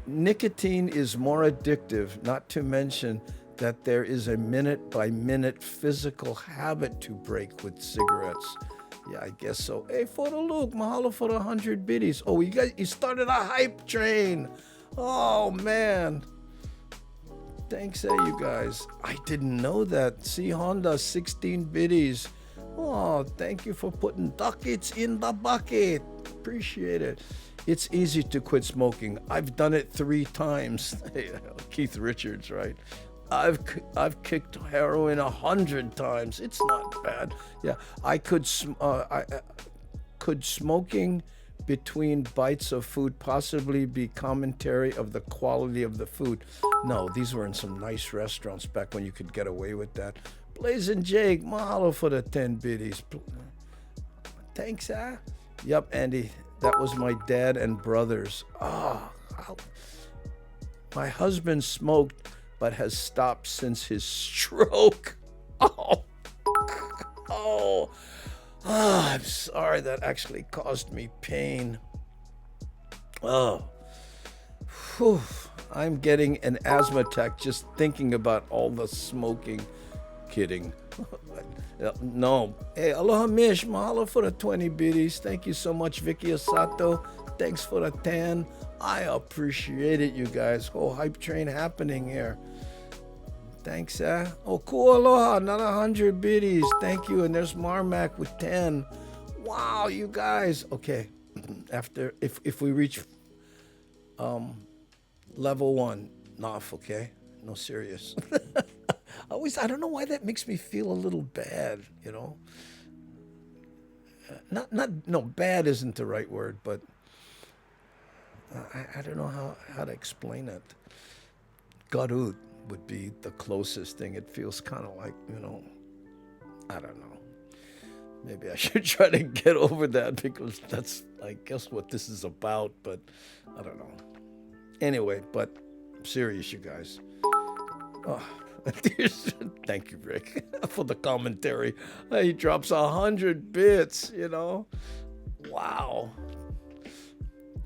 Nicotine is more addictive, not to mention that there is a minute-by-minute physical habit to break with cigarettes. Yeah, I guess so. Hey, Photo Luke, mahalo for the 100 biddies. Oh, you started a hype train. Oh, man. Thanks, you guys. I didn't know that. See, Honda, 16 biddies. Oh, thank you for putting ducats in the bucket. Appreciate it. It's easy to quit smoking. I've done it 3 times. Keith Richards, right? I've kicked heroin 100 times. It's not bad. Yeah, could smoking between bites of food possibly be commentary of the quality of the food? No, these were in some nice restaurants back when you could get away with that. Blazing Jake, mahalo for the 10 biddies. Thanks, huh? Yep, Andy, that was my dad and brothers. My husband smoked, but has stopped since his stroke. I'm sorry, that actually caused me pain. I'm getting an asthma attack just thinking about all the smoking. Kidding. No. Hey, aloha mish, mahalo for the 20 biddies. Thank you so much, Vicky Osato. Thanks for the 10. I appreciate it, you guys. Whole hype train happening here. Thanks, Oh, cool, aloha, another 100 biddies. Thank you. And there's Marmac with 10. Wow, you guys. Okay, if we reach level 1, Naf, okay? No, serious. I don't know why that makes me feel a little bad, you know? No, bad isn't the right word, but I don't know how to explain it. Garut would be the closest thing. It feels kind of like, you know, I don't know. Maybe I should try to get over that because that's, I guess, what this is about, but I don't know. Anyway, but I'm serious, you guys. Thank you, Rick, for the commentary. He drops 100 bits, you know. Wow.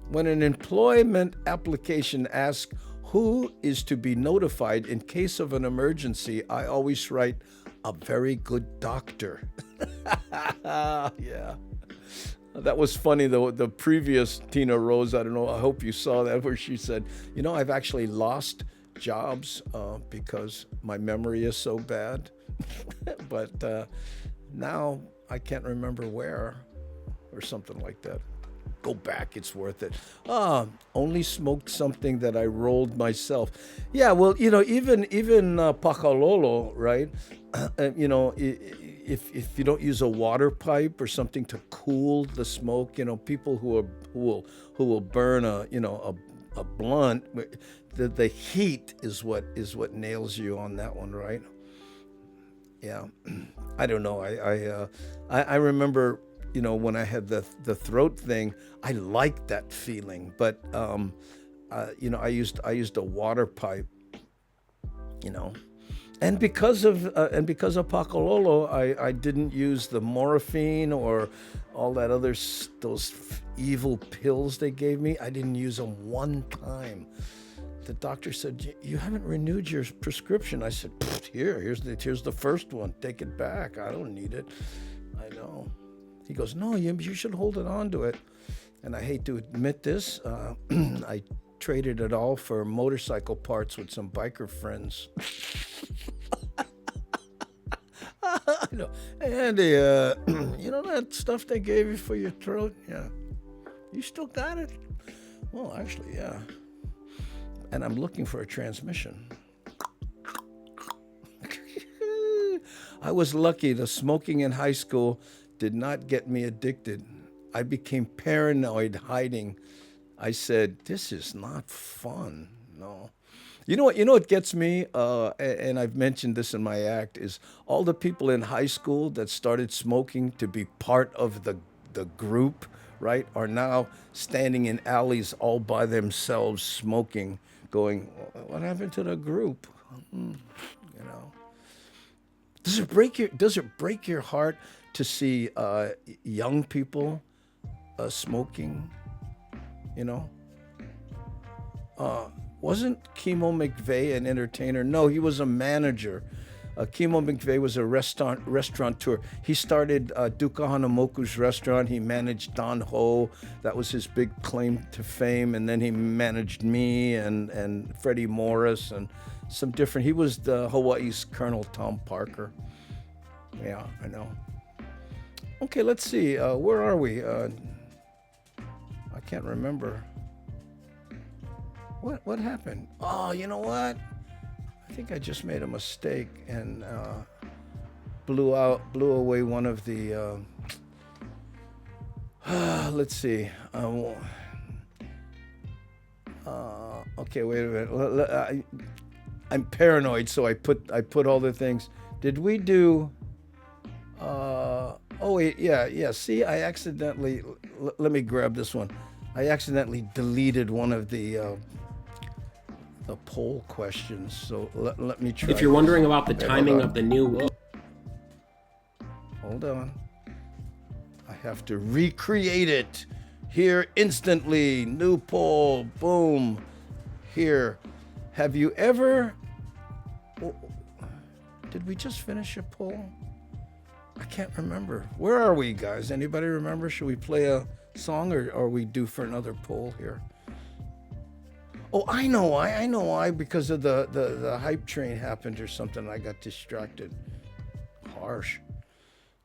When an employment application asks who is to be notified in case of an emergency, I always write, a very good doctor. Yeah. That was funny, though. The previous Tina Rose, I don't know, I hope you saw that, where she said, you know, I've actually lost jobs because my memory is so bad. But now I can't remember where or something like that. Go back, it's worth it. Only smoked something that I rolled myself. Yeah, well, you know, even Pakalolo, right? You know, if you don't use a water pipe or something to cool the smoke, you know, people who will burn a blunt, the heat is what nails you on that one, right? Yeah, I don't know. I remember, you know, when I had the throat thing, I liked that feeling, but you know, I used a water pipe, you know, and because of Pakololo, I didn't use the morphine or all that those evil pills they gave me. I didn't use them one time. The doctor said, you haven't renewed your prescription. I said, here's the first one. Take it back. I don't need it. I know. He goes, no, you should hold it on to it. And I hate to admit this, I traded it all for motorcycle parts with some biker friends. I know. Hey, Andy, you know that stuff they gave you for your throat? Yeah. You still got it? Well, actually, yeah. And I'm looking for a transmission. I was lucky. The smoking in high school did not get me addicted. I became paranoid hiding. I said, this is not fun. No. You know what gets me, and I've mentioned this in my act, is all the people in high school that started smoking to be part of the group, right, are now standing in alleys all by themselves smoking, going, what happened to the group? You know. Does it break your heart to see young people smoking, you know. Wasn't Kimo McVeigh an entertainer? No, he was a manager. Kimo McVeigh was a restaurateur. He started Duka Hanamoku's restaurant. He managed Don Ho. That was his big claim to fame. And then he managed me and Freddie Morris and some different. He was the Hawaii's Colonel Tom Parker. Yeah, I know. Okay, let's see. Where are we? I can't remember. What happened? Oh, you know what? I think I just made a mistake and blew away one of the. Let's see. Okay, wait a minute. I'm paranoid, so I put all the things. Did we do? Oh wait, yeah. See, I accidentally. Let me grab this one. I accidentally deleted one of the poll questions. So let me try. If you're wondering about the timing of the new... Hold on. I have to recreate it here instantly. New poll. Boom. Here. Have you ever... Did we just finish a poll? I can't remember. Where are we, guys? Anybody remember? Should we play a song or are we due for another poll here? Oh, I know why. Because of the hype train happened or something. I got distracted. Harsh.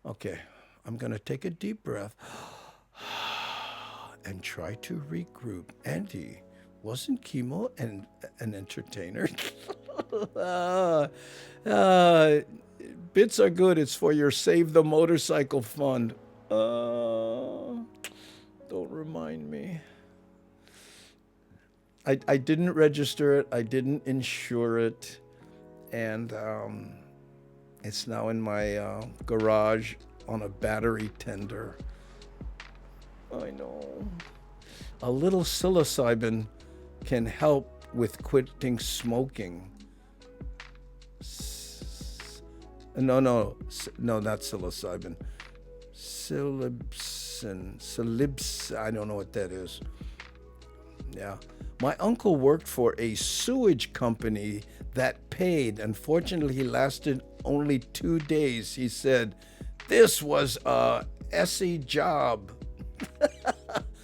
Okay, I'm going to take a deep breath and try to regroup. Andy, wasn't Kimo an entertainer? Bits are good. It's for your Save the Motorcycle Fund. Don't remind me. I didn't register it. I didn't insure it. And it's now in my garage on a battery tender. I know. A little psilocybin can help with quitting smoking. No, not psilocybin. Psilibs. I don't know what that is. Yeah. My uncle worked for a sewage company that paid. Unfortunately, he lasted only 2 days. He said, "This was a SE job."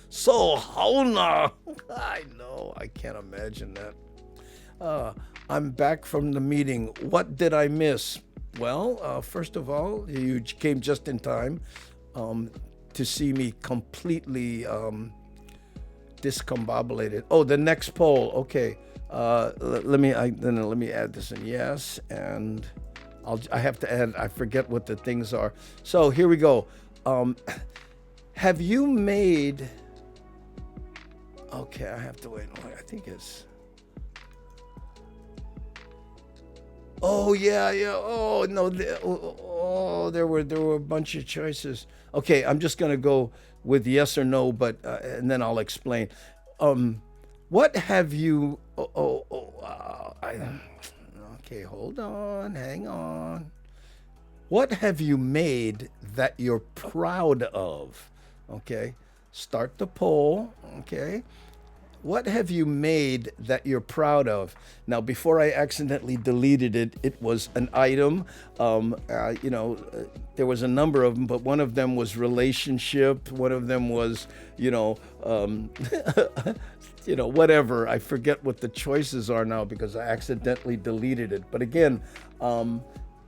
So, Hona. I know. I can't imagine that. I'm back from the meeting. What did I miss? Well, first of all, you came just in time to see me completely discombobulated. Oh, the next poll. Okay, let me add this in. Yes, and I have to add. I forget what the things are. So here we go. Have you made? Okay, I have to wait. I think it's. Oh yeah. Oh no. There were a bunch of choices. Okay, I'm just gonna go with yes or no, but and then I'll explain. What have you? Okay, hold on, hang on. What have you made that you're proud of? Okay, start the poll. Okay. What have you made that you're proud of? Now, before I accidentally deleted it, it was an item. There was a number of them, but one of them was relationship. One of them was, whatever. I forget what the choices are now because I accidentally deleted it. But again,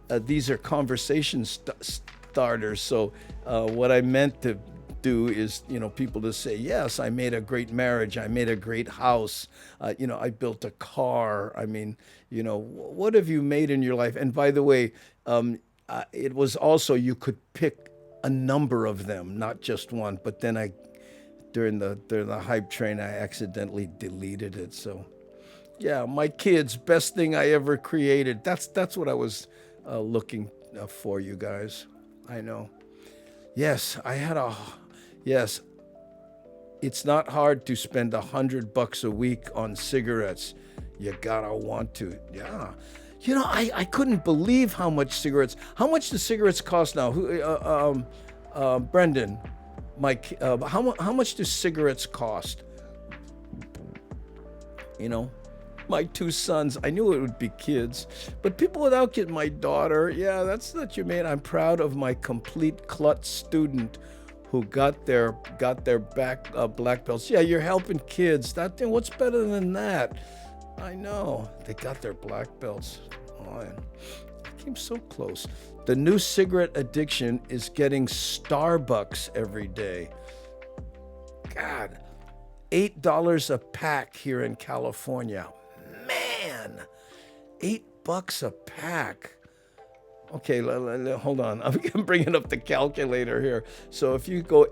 these are conversation starters. So what I meant to do is, people to say, yes, I made a great marriage. I made a great house. I built a car. I mean, what have you made in your life? And by the way, it was also, you could pick a number of them, not just one. But then during the hype train, I accidentally deleted it. So yeah, my kids, best thing I ever created. That's what I was looking for, you guys. I know. Yes, Yes, it's not hard to spend $100 a week on cigarettes. You gotta want to. Yeah. You know, I couldn't believe how much do cigarettes cost now? Brendan, Mike, how much do cigarettes cost? You know, my two sons, I knew it would be kids, but people without kids, my daughter, yeah, that's what you mean. I'm proud of my complete clut student who got their black belts. Yeah, you're helping kids. What's better than that? I know. They got their black belts. Oh, I came so close. The new cigarette addiction is getting Starbucks every day. God, $8 a pack here in California. Man, $8 a pack. Okay, hold on. I'm bringing up the calculator here. So if you go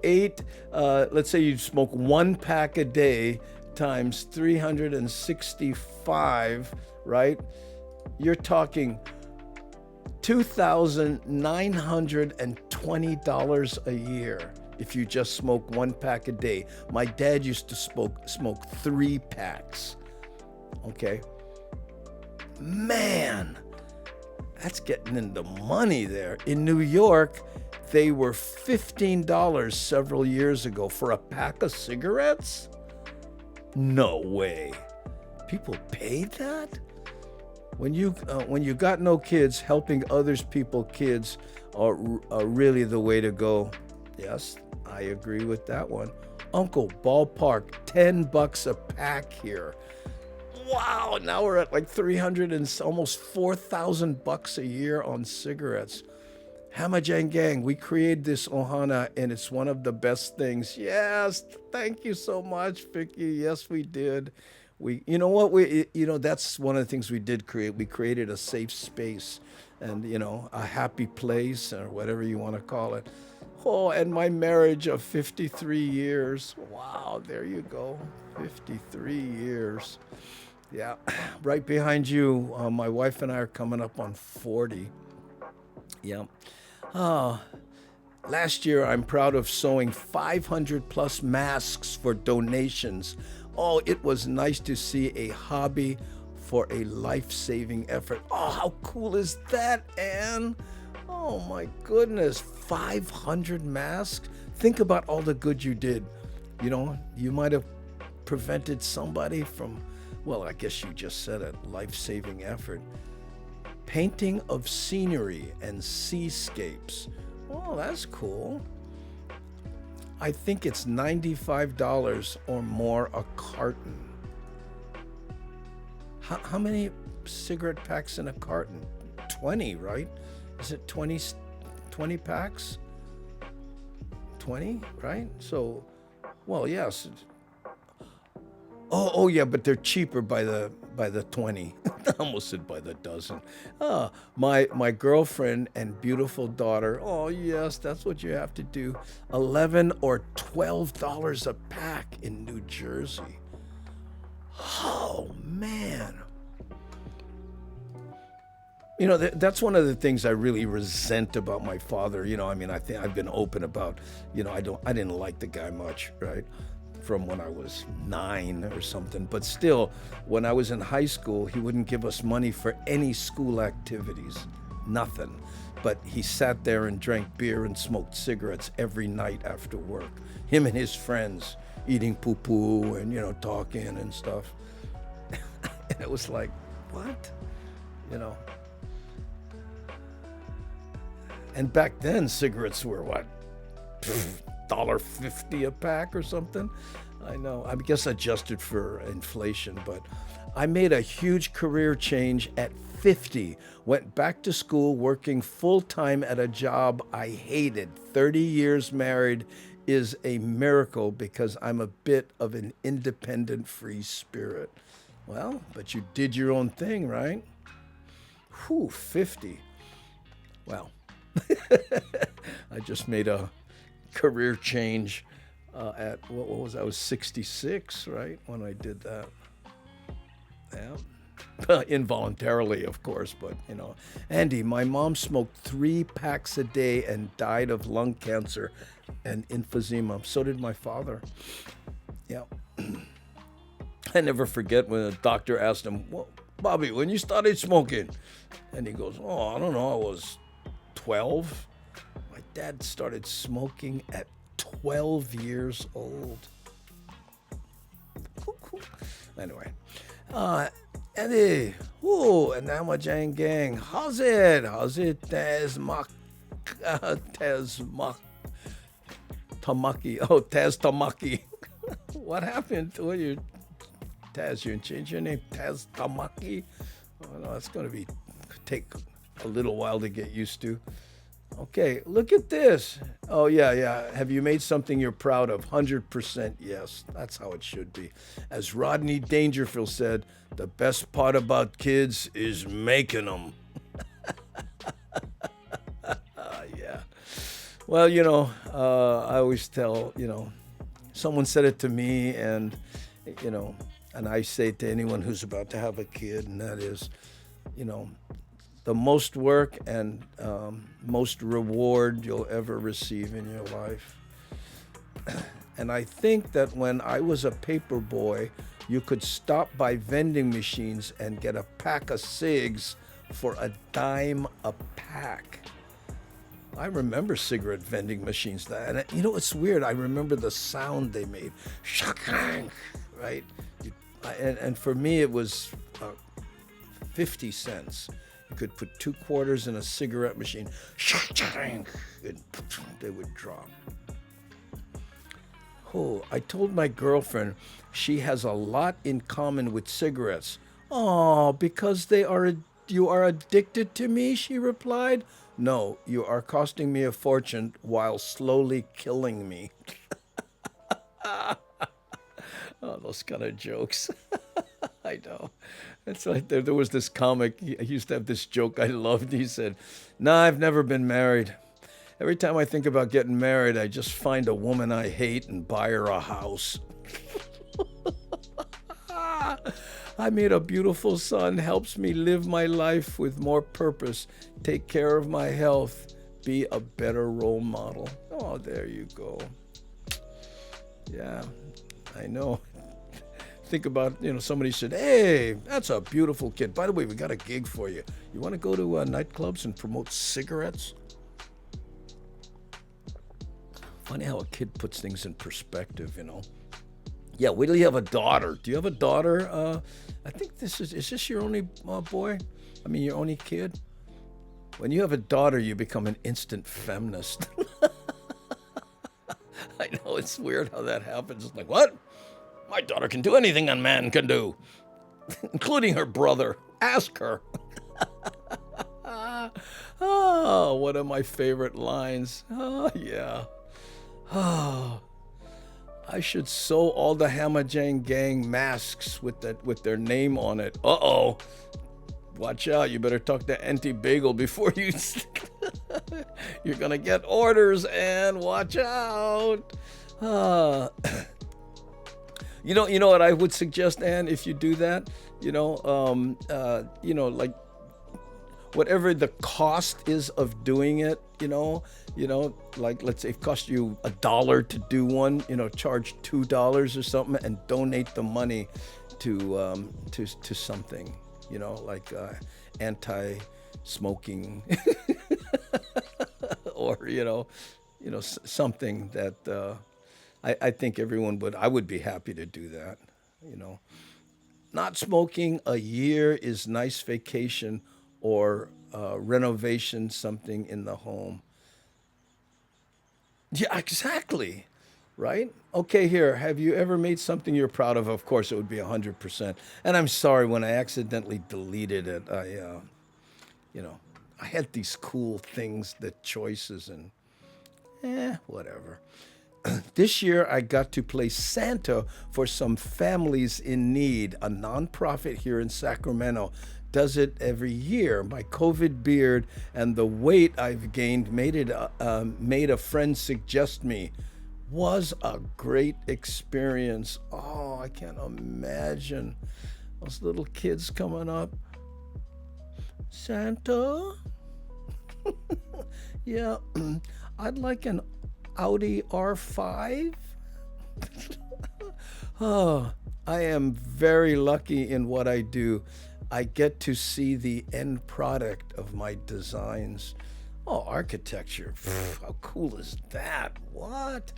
let's say you smoke 1 pack a day times 365, right? You're talking $2,920 a year if you just smoke 1 pack a day. My dad used to smoke 3 packs. Okay? Man, that's getting into money there. In New York, they were $15 several years ago for a pack of cigarettes? No way. People paid that? When you got no kids, helping others kids are really the way to go. Yes, I agree with that one. Uncle, ballpark, $10 a pack here. Wow, now we're at like 300 and almost $4,000 a year on cigarettes. Hamajang Gang, we created this ohana and it's one of the best things. Yes, thank you so much, Vicky. Yes, we did. You know what? That's one of the things we did create. We created a safe space and, a happy place or whatever you want to call it. Oh, and my marriage of 53 years. Wow, there you go. 53 years. Yeah, right behind you, my wife and I are coming up on 40. Yeah. Last year, I'm proud of sewing 500 plus masks for donations. Oh, it was nice to see a hobby for a life-saving effort. Oh, how cool is that, Anne? Oh my goodness, 500 masks? Think about all the good you did. You might have prevented somebody from, well, I guess you just said it, life-saving effort. Painting of scenery and seascapes. Oh, that's cool. I think it's $95 or more a carton. How many cigarette packs in a carton? 20, right? Is it 20 packs? 20, right? So, well, yes. Oh yeah, but they're cheaper by the 20. I almost said by the dozen. My girlfriend and beautiful daughter. Oh yes, that's what you have to do. $11 or $12 a pack in New Jersey. Oh man. That's one of the things I really resent about my father. I think I've been open about, I didn't like the guy much, right? From when I was 9 or something. But still, when I was in high school, he wouldn't give us money for any school activities. Nothing. But he sat there and drank beer and smoked cigarettes every night after work. Him and his friends eating poo-poo and, talking and stuff. And it was like, what? And back then, cigarettes were what? $1.50 a pack or something. I know. I guess adjusted for inflation, but I made a huge career change at 50. Went back to school working full-time at a job I hated. 30 years married is a miracle because I'm a bit of an independent free spirit. Well, but you did your own thing, right? Whew, 50. Well, I just made a career change at, what was I was 66, right, when I did that. Yeah. Involuntarily, of course, but, Andy, my mom smoked 3 packs a day and died of lung cancer and emphysema. So did my father. Yeah. I never forget when the doctor asked him, Bobby, when you started smoking? And he goes, oh, I don't know, I was 12. My dad started smoking at 12 years old. Anyway, Eddie, and now my Jane gang. How's it? Taz Tamaki. Oh, Taz Tamaki. What happened to you, Taz? You change your name, Taz Tamaki? Oh no, it's gonna take a little while to get used to. Okay, look at this. Oh, yeah. Have you made something you're proud of? 100% yes. That's how it should be. As Rodney Dangerfield said, the best part about kids is making them. Yeah. Well, I always tell, someone said it to me, and, and I say it to anyone who's about to have a kid, and that is, the most work and most reward you'll ever receive in your life. And I think that when I was a paper boy, you could stop by vending machines and get a pack of cigs for $0.10 a pack. I remember cigarette vending machines. And it's weird. I remember the sound they made. Right? And for me, it was 50 cents. You could put 2 quarters in a cigarette machine, and they would drop. Oh, I told my girlfriend she has a lot in common with cigarettes. Oh, because you are addicted to me, she replied. No, you are costing me a fortune while slowly killing me. Oh, those kind of jokes. I know. It's like there was this comic. He used to have this joke I loved. He said, "Nah, I've never been married. Every time I think about getting married, I just find a woman I hate and buy her a house." I made a beautiful son, helps me live my life with more purpose, take care of my health, be a better role model. Oh, there you go. Yeah, I know. Think about, somebody said, hey, that's a beautiful kid. By the way, we got a gig for you. You want to go to nightclubs and promote cigarettes? Funny how a kid puts things in perspective, Yeah, wait till you have a daughter. Do you have a daughter? I think is this your only boy? I mean, your only kid? When you have a daughter, you become an instant feminist. I know, it's weird how that happens. It's like, what? My daughter can do anything a man can do, including her brother. Ask her. Oh, one of my favorite lines. Oh, yeah. Oh, I should sew all the Hamajang gang masks with their name on it. Uh-oh. Watch out. You better talk to Auntie Bagel before you... You're going to get orders, and watch out. You know what I would suggest, Ann, if you do that, like whatever the cost is of doing it, like let's say it costs you $1 to do one, charge $2 or something and donate the money to something, like anti-smoking or something that. I think I would be happy to do that, Not smoking a year is nice vacation or renovation, something in the home. Yeah, exactly, right? Okay, here, have you ever made something you're proud of? Of course, it would be 100%. And I'm sorry, when I accidentally deleted it, I had these cool things, the choices, and whatever. This year, I got to play Santa for some families in need. A nonprofit here in Sacramento does it every year. My COVID beard and the weight I've gained made a friend suggest me. Was a great experience. Oh, I can't imagine those little kids coming up. Santa? Yeah, I'd like an Audi R5? Oh, I am very lucky in what I do. I get to see the end product of my designs. Oh, architecture. How cool is that? What?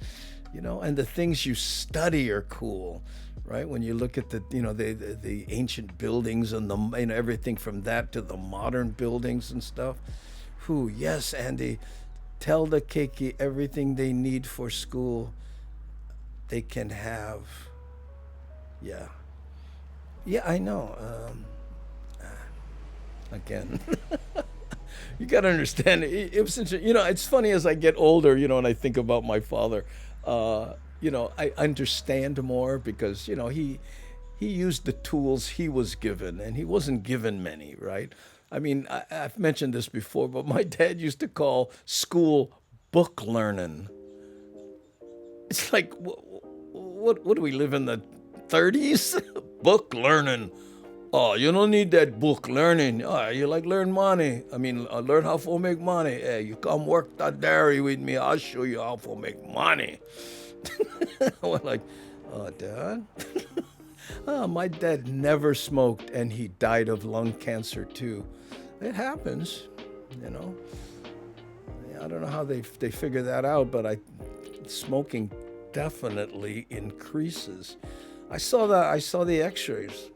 And the things you study are cool, right? When you look at the ancient buildings and everything from that to the modern buildings and stuff. Yes, Andy, tell the keiki everything they need for school they can have. Yeah. Yeah, I know. Again. You got to understand, it was such it's funny as I get older, and I think about my father, I understand more because, he used the tools he was given and he wasn't given many, right? I mean, I've mentioned this before, but my dad used to call school book learning. It's like, what do we live in the 30s? Book learning. Oh, you don't need that book learning. Oh, you like learn money. Learn how to make money. Hey, you come work that dairy with me. I'll show you how to make money. We're like, oh, Dad? My dad never smoked and he died of lung cancer too. It happens, I don't know how they figure that out, but smoking definitely increases. I saw the x-rays.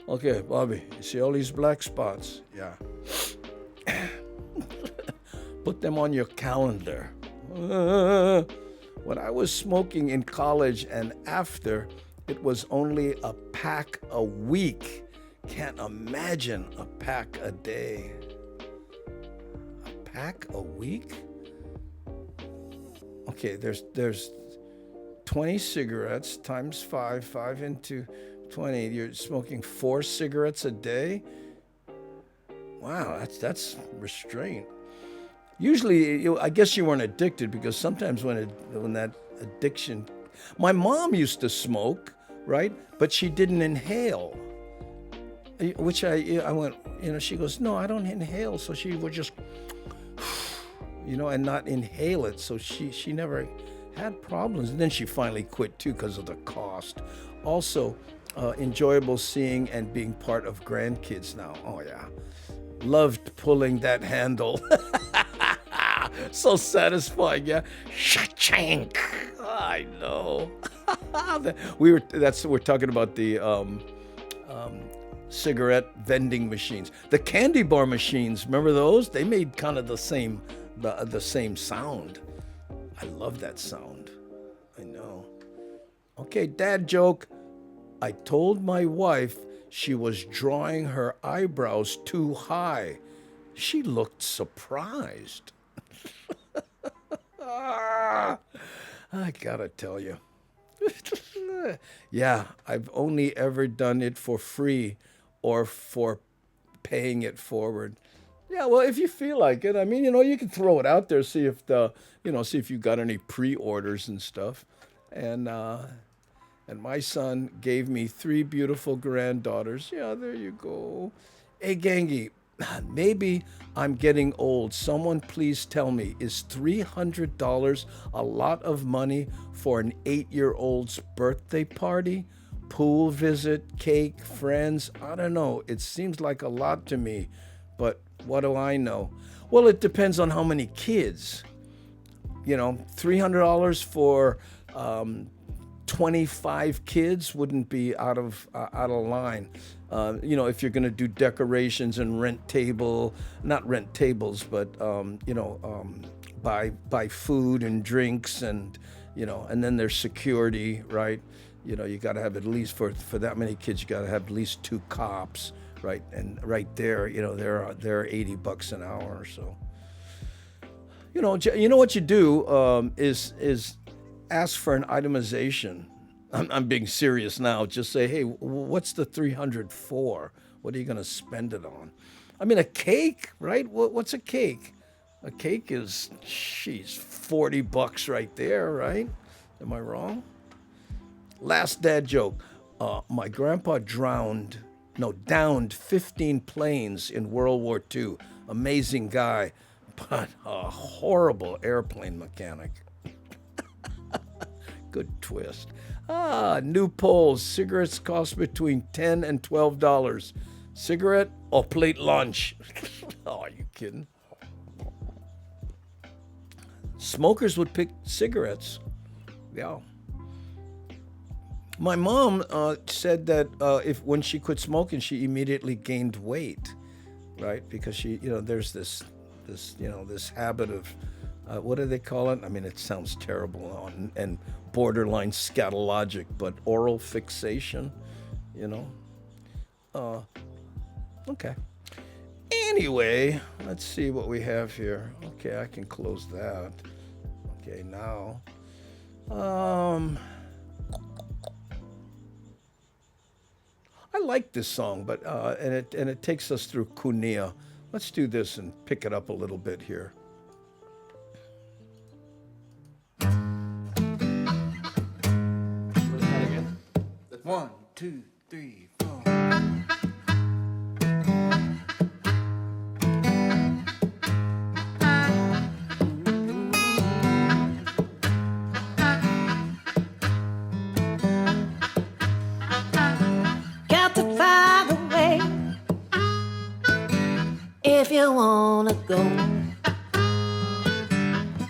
Okay, Bobby, you see all these black spots? Yeah. Put them on your calendar. When I was smoking in college and after, it was only a pack a week. Can't imagine a pack a day. A pack a week? Okay, there's 20 cigarettes times 5 into 20. You're smoking 4 cigarettes a day? Wow, that's restraint. Usually, I guess you weren't addicted because sometimes when that addiction, my mom used to smoke, right? But she didn't inhale. Which I went, she goes, no, I don't inhale. So she would just, and not inhale it. So she never had problems. And then she finally quit too because of the cost. Also, enjoyable seeing and being part of grandkids now. Oh yeah. Loved pulling that handle. So satisfying, yeah. Cha-chink. I know. We're talking about the cigarette vending machines. The candy bar machines, remember those? They made kind of the same sound. I love that sound. I know. Okay, dad joke. I told my wife she was drawing her eyebrows too high. She looked surprised. I gotta tell you. Yeah, I've only ever done it for free or for paying it forward. Yeah, well, if you feel like it, you can throw it out there, see if you got any pre-orders and stuff. And my son gave me 3 beautiful granddaughters. Yeah, there you go. Hey, Gangi, maybe I'm getting old. Someone please tell me, is $300 a lot of money for an 8-year-old's birthday party? Pool visit, cake, friends? I don't know. It seems like a lot to me, but what do I know? Well, it depends on how many kids. $300 for 25 kids wouldn't be out of line. If you're going to do decorations and not rent tables, but buy food and drinks and then there's security, right? You got to have at least for that many kids, you got to have at least 2 cops, right? And right there, they're $80 an hour or so. What you do is ask for an itemization. I'm being serious now. Just say, hey, what's the $300 for? What are you going to spend it on? A cake, right? What's a cake? A cake is, $40 right there, right? Am I wrong? Last dad joke. My grandpa downed 15 planes in World War II. Amazing guy, but a horrible airplane mechanic. Good twist. New polls. Cigarettes cost between $10 and $12. Cigarette or plate lunch? Oh, are you kidding? Smokers would pick cigarettes. Yeah. My mom said that when she quit smoking, she immediately gained weight, right? Because there's this habit of, what do they call it? I mean, it sounds terrible and borderline scatologic, but oral fixation, Okay. Anyway, let's see what we have here. Okay, I can close that. Okay, now, I like this song, but and it takes us through Kunia. Let's do this and pick it up a little bit here. One, two, three, four. Got to find a way if you wanna go.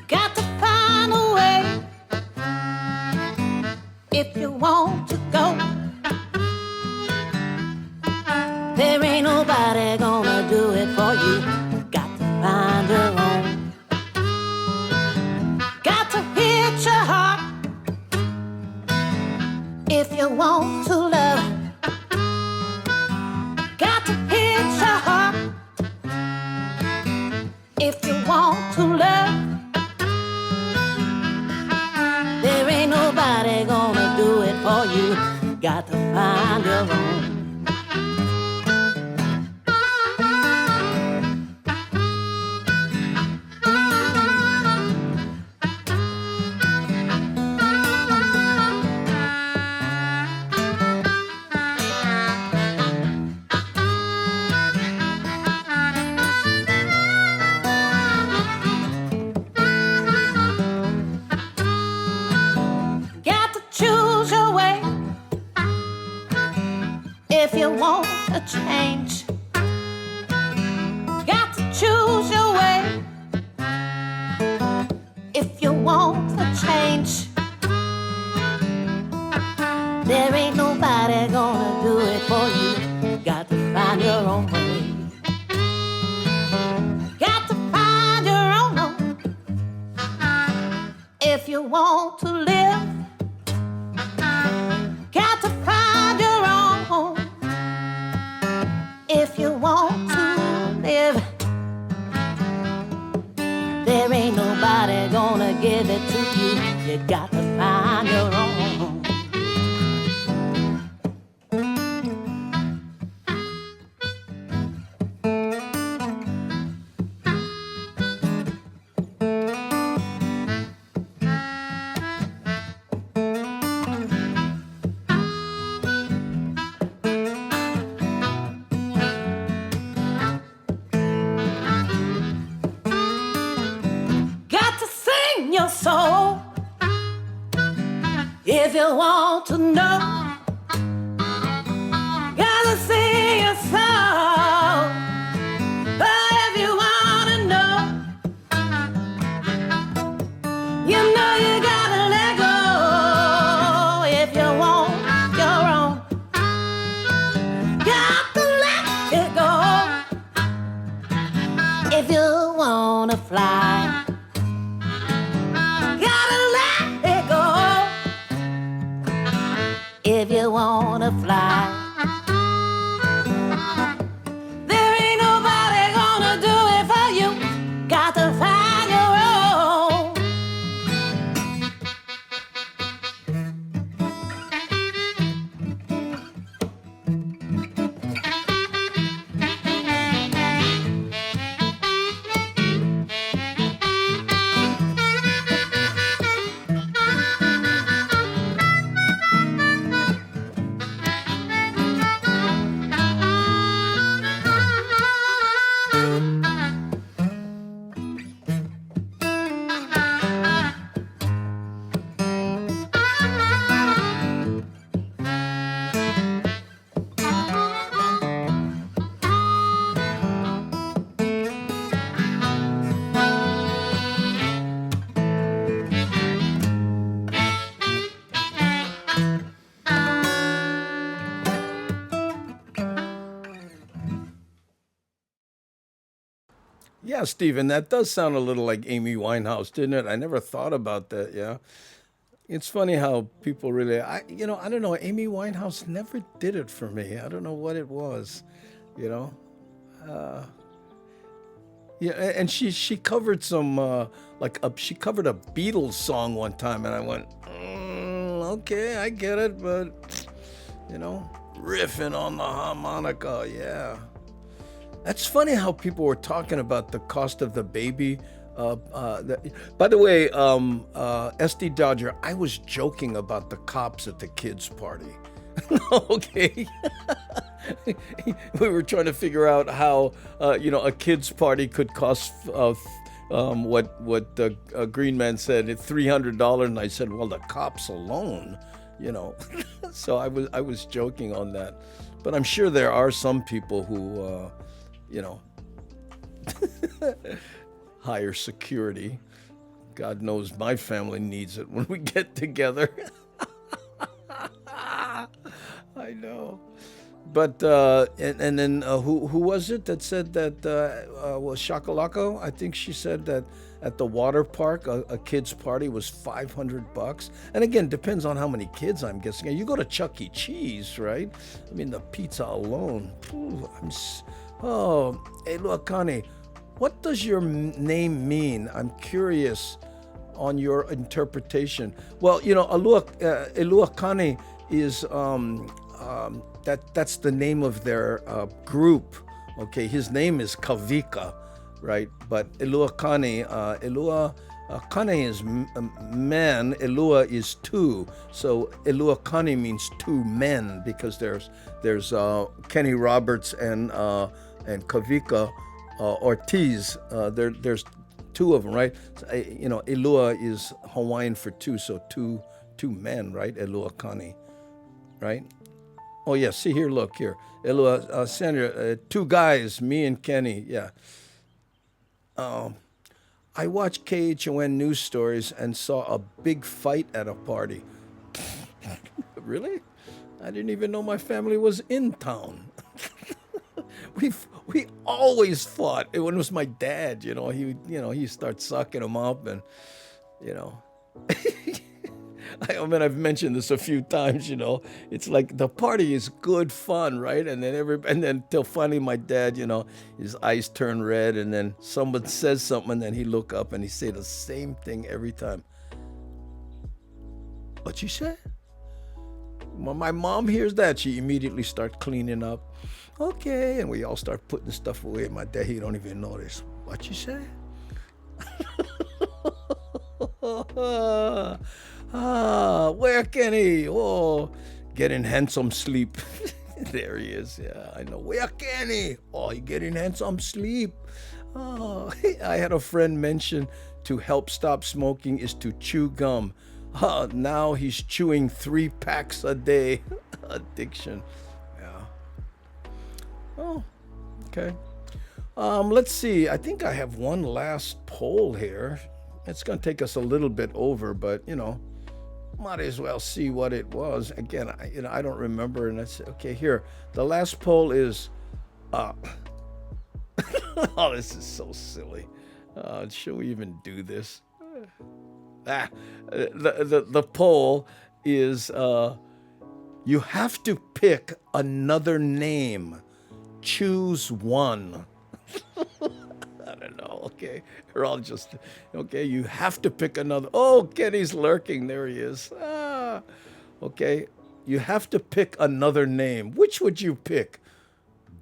Got to find a way if you want to go. There ain't nobody gonna do it for you. Got to find your own. Got to hit your heart if you want to love. Got to hit your heart if you want to love. There ain't nobody gonna do it for you. Got to find your own. Got to choose your way if you want a change. Got to choose your way if you want a change. There ain't nobody gonna do it for you. Got to find your own way. Got to find your own way if you want to live. Got to find your own if you want to live. There ain't nobody gonna give it to you. You got to find your own. Got to sing your soul if you want to know. Gotta sing your soul if you wanna know. You know you gotta let go if you want your own. Got to let it go if you wanna fly. Gotta let it go if you wanna fly. There ain't nobody gonna do it for you. Got to find your own. Yeah, Stephen, that does sound a little like Amy Winehouse, didn't it? I never thought about that. Yeah. It's funny how people really, I don't know. Amy Winehouse never did it for me. I don't know what it was, you know. Yeah, and she covered some she covered a Beatles song one time, and I went, okay, I get it, but riffing on the harmonica, yeah. That's funny how people were talking about the cost of the baby. By the way, SD Dodger, I was joking about the cops at the kids' party. Okay. We were trying to figure out how, a kids' party could cost what the Green Man said, $300. And I said, well, the cops alone, So I was joking on that. But I'm sure there are some people who, higher security. God knows my family needs it when we get together. I know. But and then who was it that said that was Shakalako? I think she said that at the water park a kid's party was $500. And again, depends on how many kids, I'm guessing. You go to Chuck E. Cheese, right? I mean, the pizza alone. Hey, Luakani, what does your name mean? I'm curious on your interpretation. Well, Eluakani is that's the name of their group. Okay, his name is Kavika, right? But Eluakani, Kane is man, Elua is two. So Eluakani means two men because there's Kenny Roberts and Kavika Ortiz. There's two of them, right? So, Elua is Hawaiian for two, so two men, right? Eluakani, right? Oh yeah, see here, look here. Elua, Sandra, two guys, me and Kenny, yeah. I watched KHON news stories and saw a big fight at a party. Really? I didn't even know my family was in town. We always fought. When it was my dad, he starts sucking them up, and I've mentioned this a few times. It's like the party is good fun, right? And then till finally my dad, his eyes turn red, and then someone says something, and then he look up and he say the same thing every time. What you say? When my mom hears that, she immediately starts cleaning up. Okay, and we all start putting stuff away. My dad, he don't even notice. What you say? Where Kenny? Oh, getting handsome sleep. There he is. Yeah, I know. Where Kenny? Oh, he getting handsome sleep. Oh, I had a friend mention to help stop smoking is to chew gum. Now he's chewing 3 packs a day. Addiction. Yeah. Oh, okay. Let's see. I think I have one last poll here. It's going to take us a little bit over, but, might as well see what it was. Again, I don't remember, and that's okay. Here, the last poll is, oh, this is so silly. Should we even do this? The poll is, you have to pick another name. Choose one. I don't know. Okay, or I'll just. Okay, you have to pick another. Oh, Kenny's lurking. There he is. Okay, you have to pick another name. Which would you pick?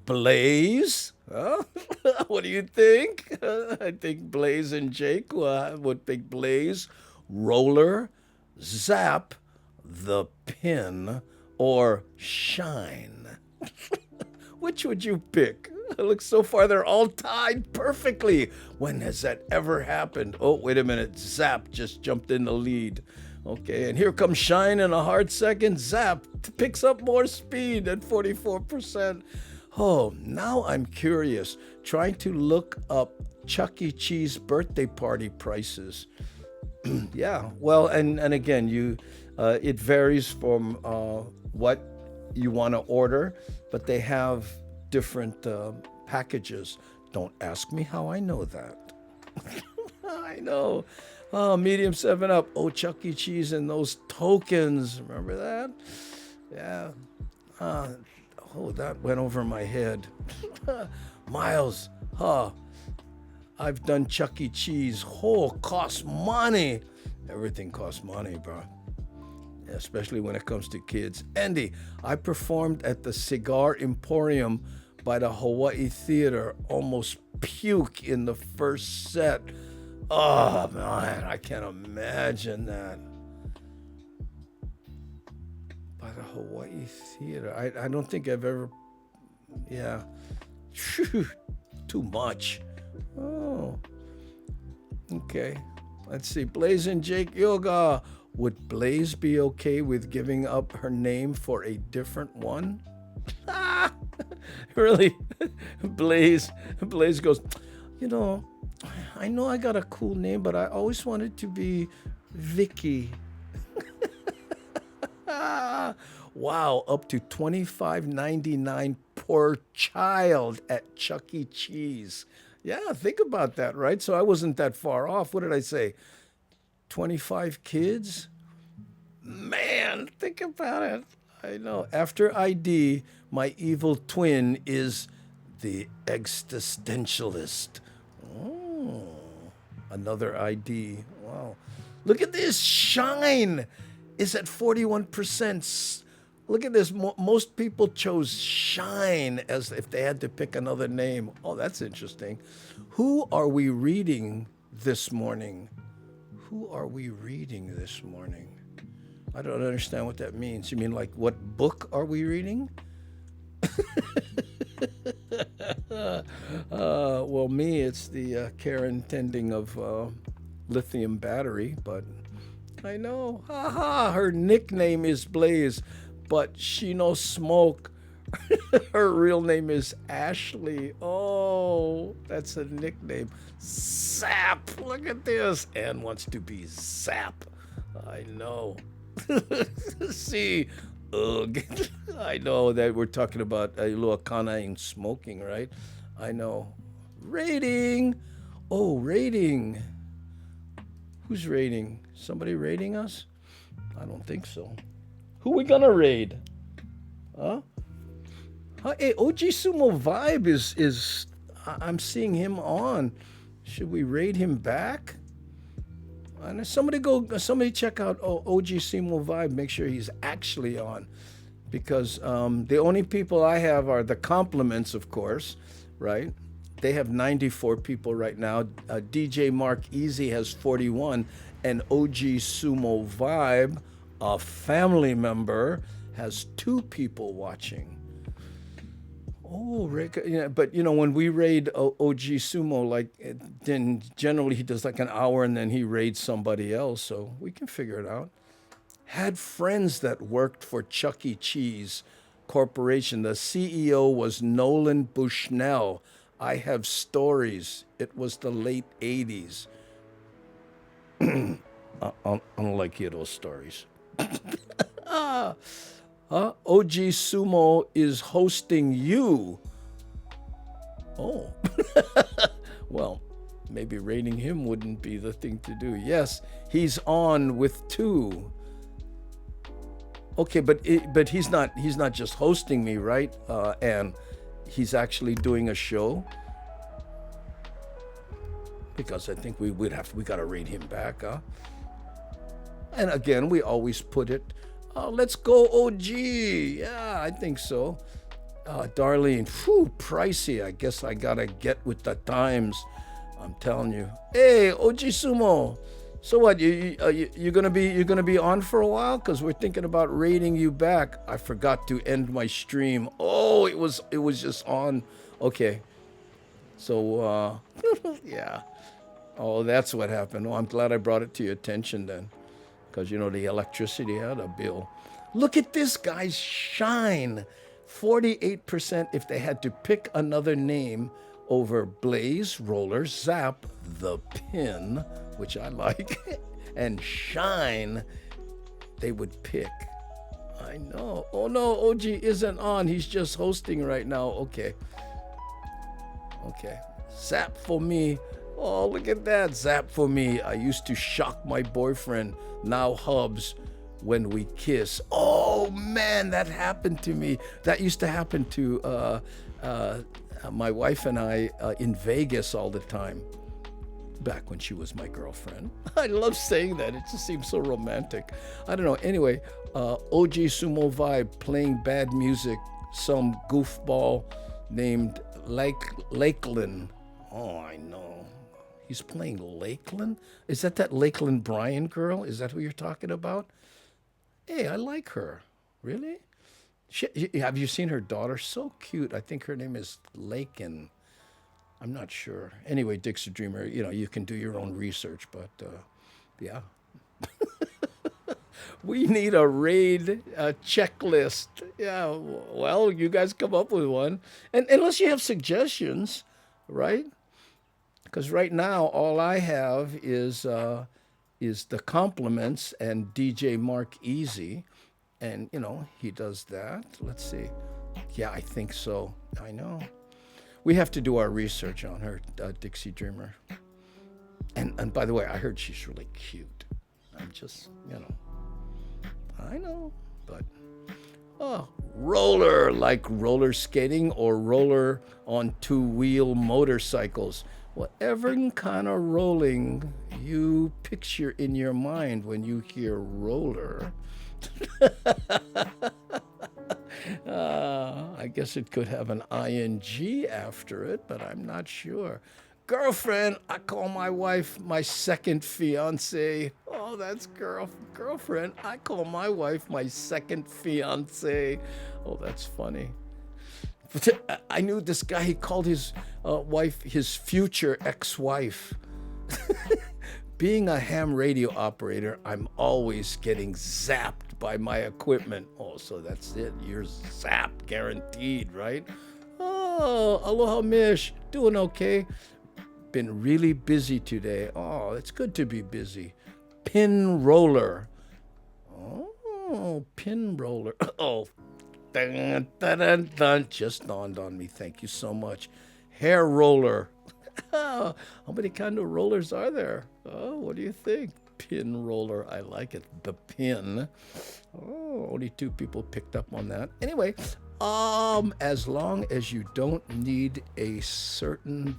Blaze? Huh? What do you think? I think Blaze and Jake would pick Blaze, Roller, Zap, The Pin, or Shine. Which would you pick? Look, so far they're all tied perfectly. When has that ever happened? Oh, wait a minute. Zap just jumped in the lead. Okay, and here comes Shine in a hard second. Zap picks up more speed at 44%. Oh, now I'm curious. Trying to look up Chuck E. Cheese birthday party prices. Yeah, well, and again, it varies from what you want to order, but they have different packages Don't ask me how I know that. I know. Oh, medium 7-Up. Oh, Chuck E. Cheese and those tokens. Remember that? Yeah. Oh, that went over my head. Miles. I've done Chuck E. Cheese. Oh, costs money. Everything costs money, bro. Especially when it comes to kids. Andy, I performed at the Cigar Emporium by the Hawaii Theater. Almost puke in the first set. Oh, man, I can't imagine that. By the Hawaii Theater. I don't think I've ever... Yeah. Too much. Oh. Okay. Let's see. Blaze and Jake Yoga. Would Blaze be okay with giving up her name for a different one? Really? Blaze goes, I know I got a cool name, but I always wanted to be Vicky. Wow, up to $25.99 per child at Chuck E. Cheese. Yeah, think about that, right? So I wasn't that far off. What did I say? 25 kids? Man, think about it. I know. After ID, my evil twin is the existentialist. Oh, another ID. Wow. Look at this. Shine is at 41%. Look at this. Most people chose Shine as if they had to pick another name. Oh, that's interesting. Who are we reading this morning? Who are we reading this morning? I don't understand what that means. You mean like what book are we reading? Well, me, it's the care and tending of lithium battery, but I know. Her nickname is Blaze, but she no smoke. Her real name is Ashley. Oh, that's a nickname. Zap. Look at this. Anne wants to be Zap. I know. See, ugh. I know that we're talking about Luakana and smoking, right? I know. Rating. Oh, rating. Who's rating? Somebody rating us? I don't think so. Who we gonna raid? Huh? Hey, OG Sumo Vibe is I'm seeing him on. Should we raid him back? And somebody check out OG Sumo Vibe. Make sure he's actually on, because the only people I have are the compliments, of course, right? They have 94 people right now. DJ Mark Easy has 41, and OG Sumo Vibe, a family member, has 2 people watching. Oh, Rick, yeah, but when we raid OG Sumo, then generally he does like an hour and then he raids somebody else, so we can figure it out. Had friends that worked for Chuck E. Cheese Corporation. The CEO was Nolan Bushnell. I have stories. It was the late 80s. I don't like hear those stories. OG Sumo is hosting you. Oh. Well, maybe rating him wouldn't be the thing to do. Yes, he's on with 2. Okay, but he's not just hosting me, right? And he's actually doing a show. Because I think we gotta rate him back, huh? And again, we always put it. Let's go OG. Yeah, I think so. Darlene, pricey. I guess I gotta get with the times. I'm telling you. Hey, OG Sumo. So what? You're gonna be on for a while? Cause we're thinking about raiding you back. I forgot to end my stream. Oh, it was just on. Okay. So yeah. Oh, that's what happened. Oh, I'm glad I brought it to your attention then. Because, the electricity had a bill. Look at this, guys. Shine. 48% if they had to pick another name over Blaze, Roller, Zap, The Pin, which I like, and Shine, they would pick. I know. Oh, no, OG isn't on. He's just hosting right now. Okay. Zap for me. Oh, look at that. Zap for me. I used to shock my boyfriend, now Hubs, when we kiss. Oh, man, that happened to me. That used to happen to my wife and I in Vegas all the time. Back when she was my girlfriend. I love saying that. It just seems so romantic. I don't know. Anyway, OG Sumo Vibe playing bad music. Some goofball named Lakeland. Oh, I know. He's playing Lakeland? Is that Lakeland Bryan girl? Is that who you're talking about? Hey, I like her. Really? Have you seen her daughter? So cute. I think her name is Laken. I'm not sure. Anyway, Dixie Dreamer, you can do your own research, but yeah. We need a raid checklist. Yeah, well, you guys come up with one. And unless you have suggestions, right? Because right now, all I have is the compliments and DJ Mark Easy. And, he does that. Let's see. Yeah, I think so. I know. We have to do our research on her, Dixie Dreamer. And by the way, I heard she's really cute. I'm just, I know, but roller, like roller skating or roller on two-wheel motorcycles. Whatever kind of rolling you picture in your mind when you hear roller. I guess it could have an ing after it, but I'm not sure. Girlfriend, I call my wife my second fiance. Oh, that's girlfriend. I call my wife my second fiance. Oh, that's funny. I knew this guy, he called his wife his future ex-wife. Being a ham radio operator, I'm always getting zapped by my equipment. Oh, so that's it. You're zapped, guaranteed, right? Oh, aloha Mish. Doing okay. Been really busy today. Oh, it's good to be busy. Pin roller. Oh, pin roller. Oh, dun, dun, dun, dun. Just dawned on me. Thank you so much. Hair roller. How many kind of rollers are there? Oh, what do you think? Pin roller. I like it. The pin. Oh, only 2 people picked up on that. Anyway, as long as you don't need a certain...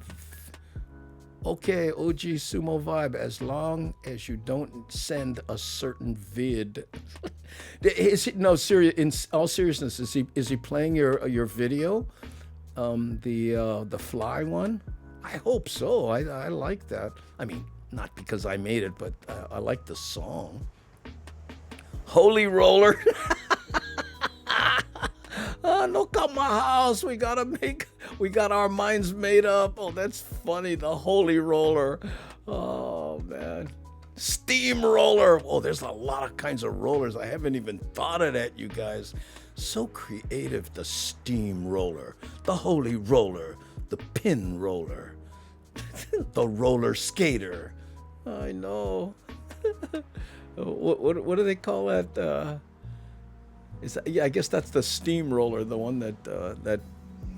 Okay, OG Sumo Vibe, as long as you don't send a certain vid. In all seriousness, is he playing your video? The fly one? I hope so. I like that. I mean, not because I made it, but I like the song. Holy roller. No, come my house. We got our minds made up. Oh, that's funny. The holy roller. Oh, man. Steamroller. Oh, there's a lot of kinds of rollers. I haven't even thought of that, you guys. So creative. The steamroller, the holy roller, the pin roller, the roller skater. I know. What do they call that? I guess that's the steamroller, the one that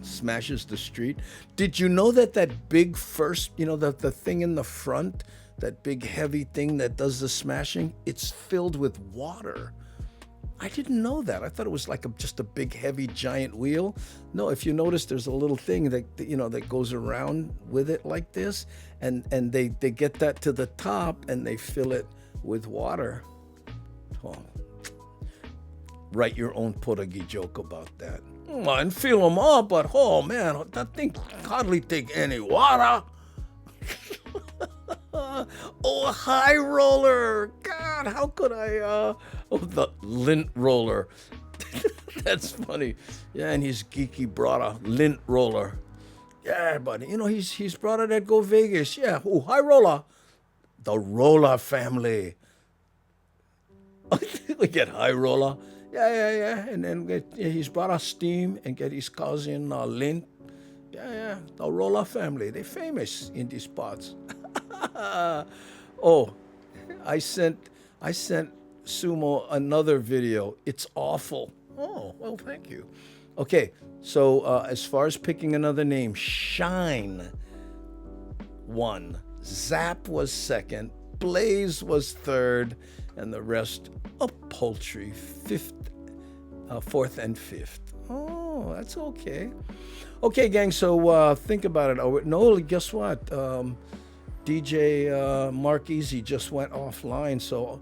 smashes the street. Did you know that big first, the thing in the front, that big heavy thing that does the smashing, it's filled with water. I didn't know that. I thought it was like just a big heavy giant wheel. No, if you notice, there's a little thing that goes around with it like this, and they get that to the top and they fill it with water. Oh. Write your own Portuguese joke about that. And fill them up, but oh man, that thing hardly take any water. Oh, high roller. God, how could I? The lint roller. That's funny. Yeah, and his geeky brought a lint roller. Yeah, but he's brought it at Go Vegas. Yeah, oh, high roller. The roller family. We get high roller. Yeah. And then he's brought us steam and get his cousin Lint. Yeah. The roller family. They're famous in these parts. Oh, I sent Sumo another video. It's awful. Oh, well, thank you. Okay, so as far as picking another name, Shine. won. Zap was second. Blaze was third. And the rest a paltry fourth and fifth. Oh, that's okay. Okay, gang, so think about it. Oh, no, guess what? DJ Mark Easy just went offline. So,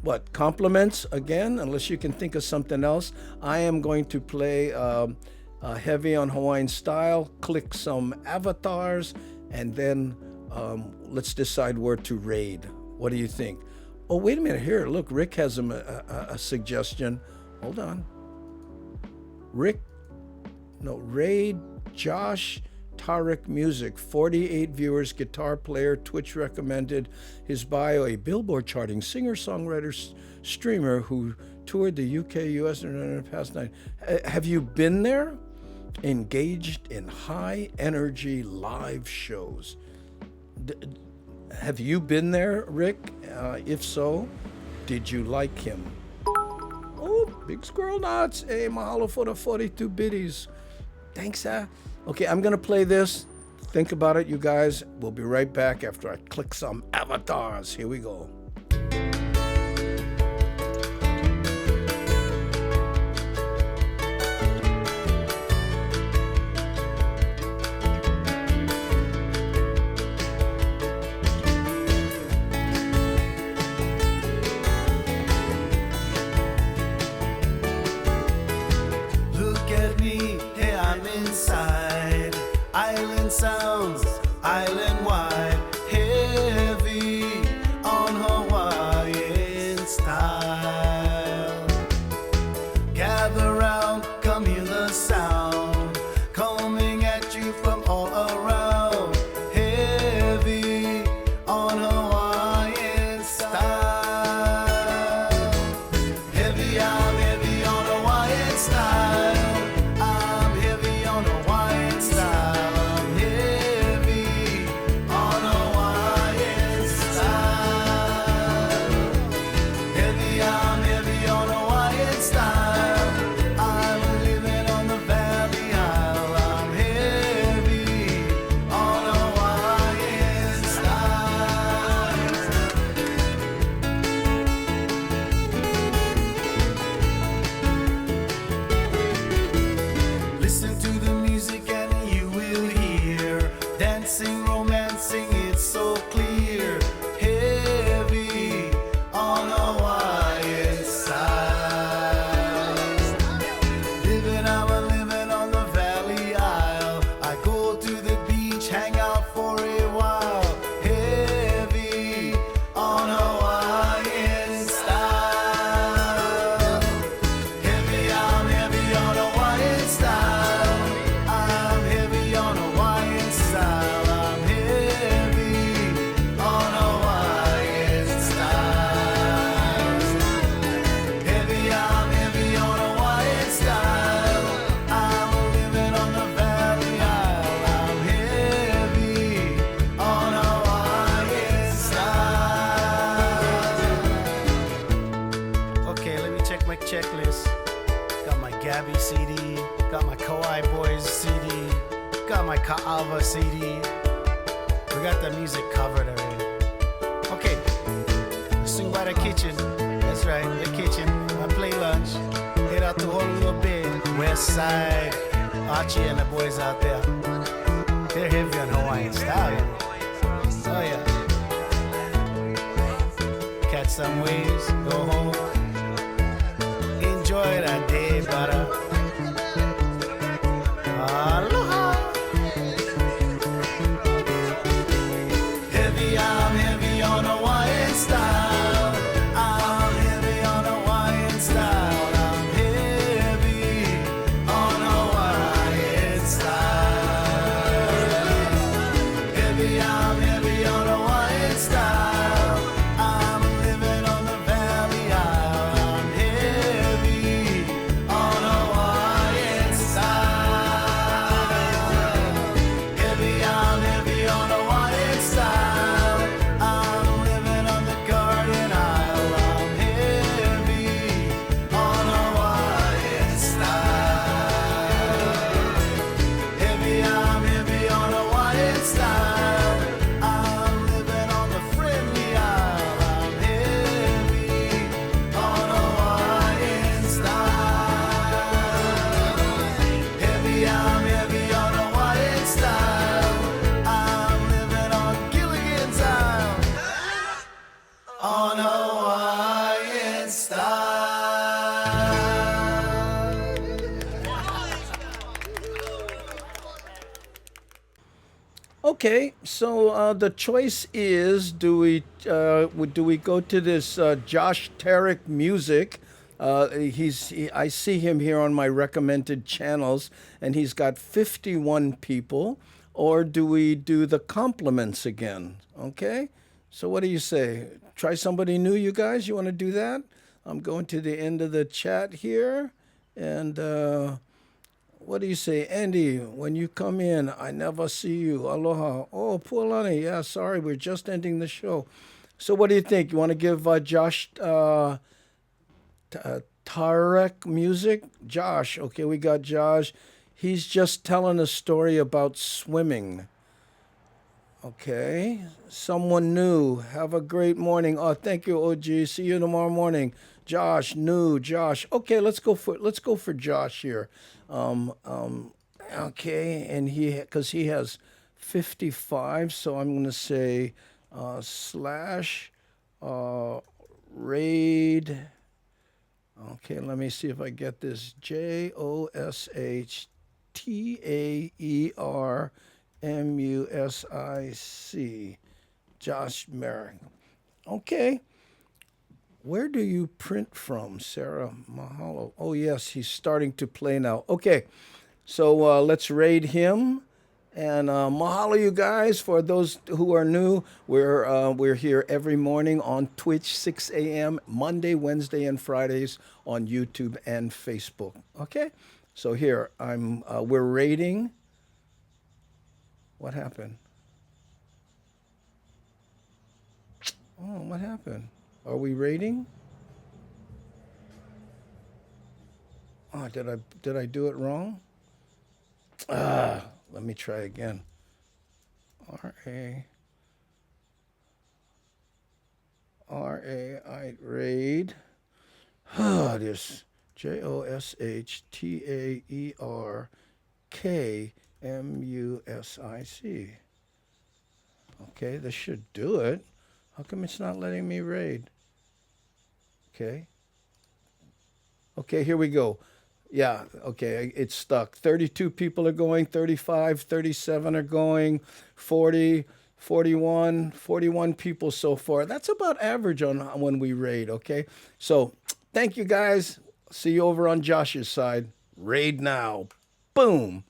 what, compliments again? Unless you can think of something else. I am going to play heavy on Hawaiian style, click some avatars, and then let's decide where to raid. What do you think? Oh, wait a minute. Here, look, Rick has a suggestion. Hold on. Raid Josh Tarek Music, 48 viewers, guitar player, Twitch recommended. His bio, a Billboard charting singer, songwriter, streamer who toured the UK, US, and in the past 9. Have you been there? Engaged in high energy live shows. Have you been there, Rick? If so, did you like him? Oh, big squirrel knots. Hey, mahalo for the 42 biddies. Thanks, Okay, I'm going to play this. Think about it, you guys. We'll be right back after I click some avatars. Here we go. Sounds island wide, heavy on Hawaiian style. Gather round, come hear the sound coming at you from all around. Heavy on Hawaiian style. Heavy, I'm heavy on Hawaiian style. I'm heavy on Hawaiian style. Checklist. Got my Gabby CD, got my Kauai Boys CD, got my Ka'ava CD. We got the music covered already. Okay, swing by the kitchen. That's right, the kitchen. I play lunch. Head out to Honolulu Bay, West Side. Archie and the boys out there. They're heavy on Hawaiian style. Oh yeah. Catch some waves, go home. Enjoy that day, brother. Aloha. Heavy, I'm heavy on Hawaiian style. I'm heavy on Hawaiian style. I'm heavy on Hawaiian style. Heavy, I'm heavy on Hawaiian style. I'm living on the Valley Isle. I'm heavy Okay, so the choice is: do we go to this Josh Tarek music? I see him here on my recommended channels, and he's got 51 people. Or do we do the compliments again? Okay, so what do you say? Try somebody new, you guys. You want to do that? I'm going to the end of the chat here, and. What do you say, Andy? When you come in, I never see you. Aloha. Oh, Pualani. Yeah, sorry, we're just ending the show. So, what do you think? You want to give Josh Tarek music? Josh. Okay, we got Josh. He's just telling a story about swimming. Okay. Someone new. Have a great morning. Oh, thank you, OG. See you tomorrow morning. Josh, new Josh. Okay, let's go for Josh here. Um, um, okay, and because he has 55, so I'm gonna say slash uh, raid. Okay, let me see if I get this. JOSHTAERMUSIC. Josh Merrick. Okay. Where do you print from, Sarah Mahalo? Oh, yes, he's starting to play now. Okay, so let's raid him. And mahalo, you guys, for those who are new. We're here every morning on Twitch, 6 a.m., Monday, Wednesday, and Fridays on YouTube and Facebook. Okay, so here we're raiding. What happened? Oh, what happened? Are we raiding? Oh, did I do it wrong? Let me try again. R-A-I raid. This JOSHTAERKMUSIC. Okay, this should do it. How come it's not letting me raid? Okay. Okay, here we go. Yeah, okay, it's stuck. 32 people are going, 35, 37 are going, 40, 41 people so far. That's about average on when we raid, okay? So, thank you guys. See you over on Josh's side. Raid now. Boom.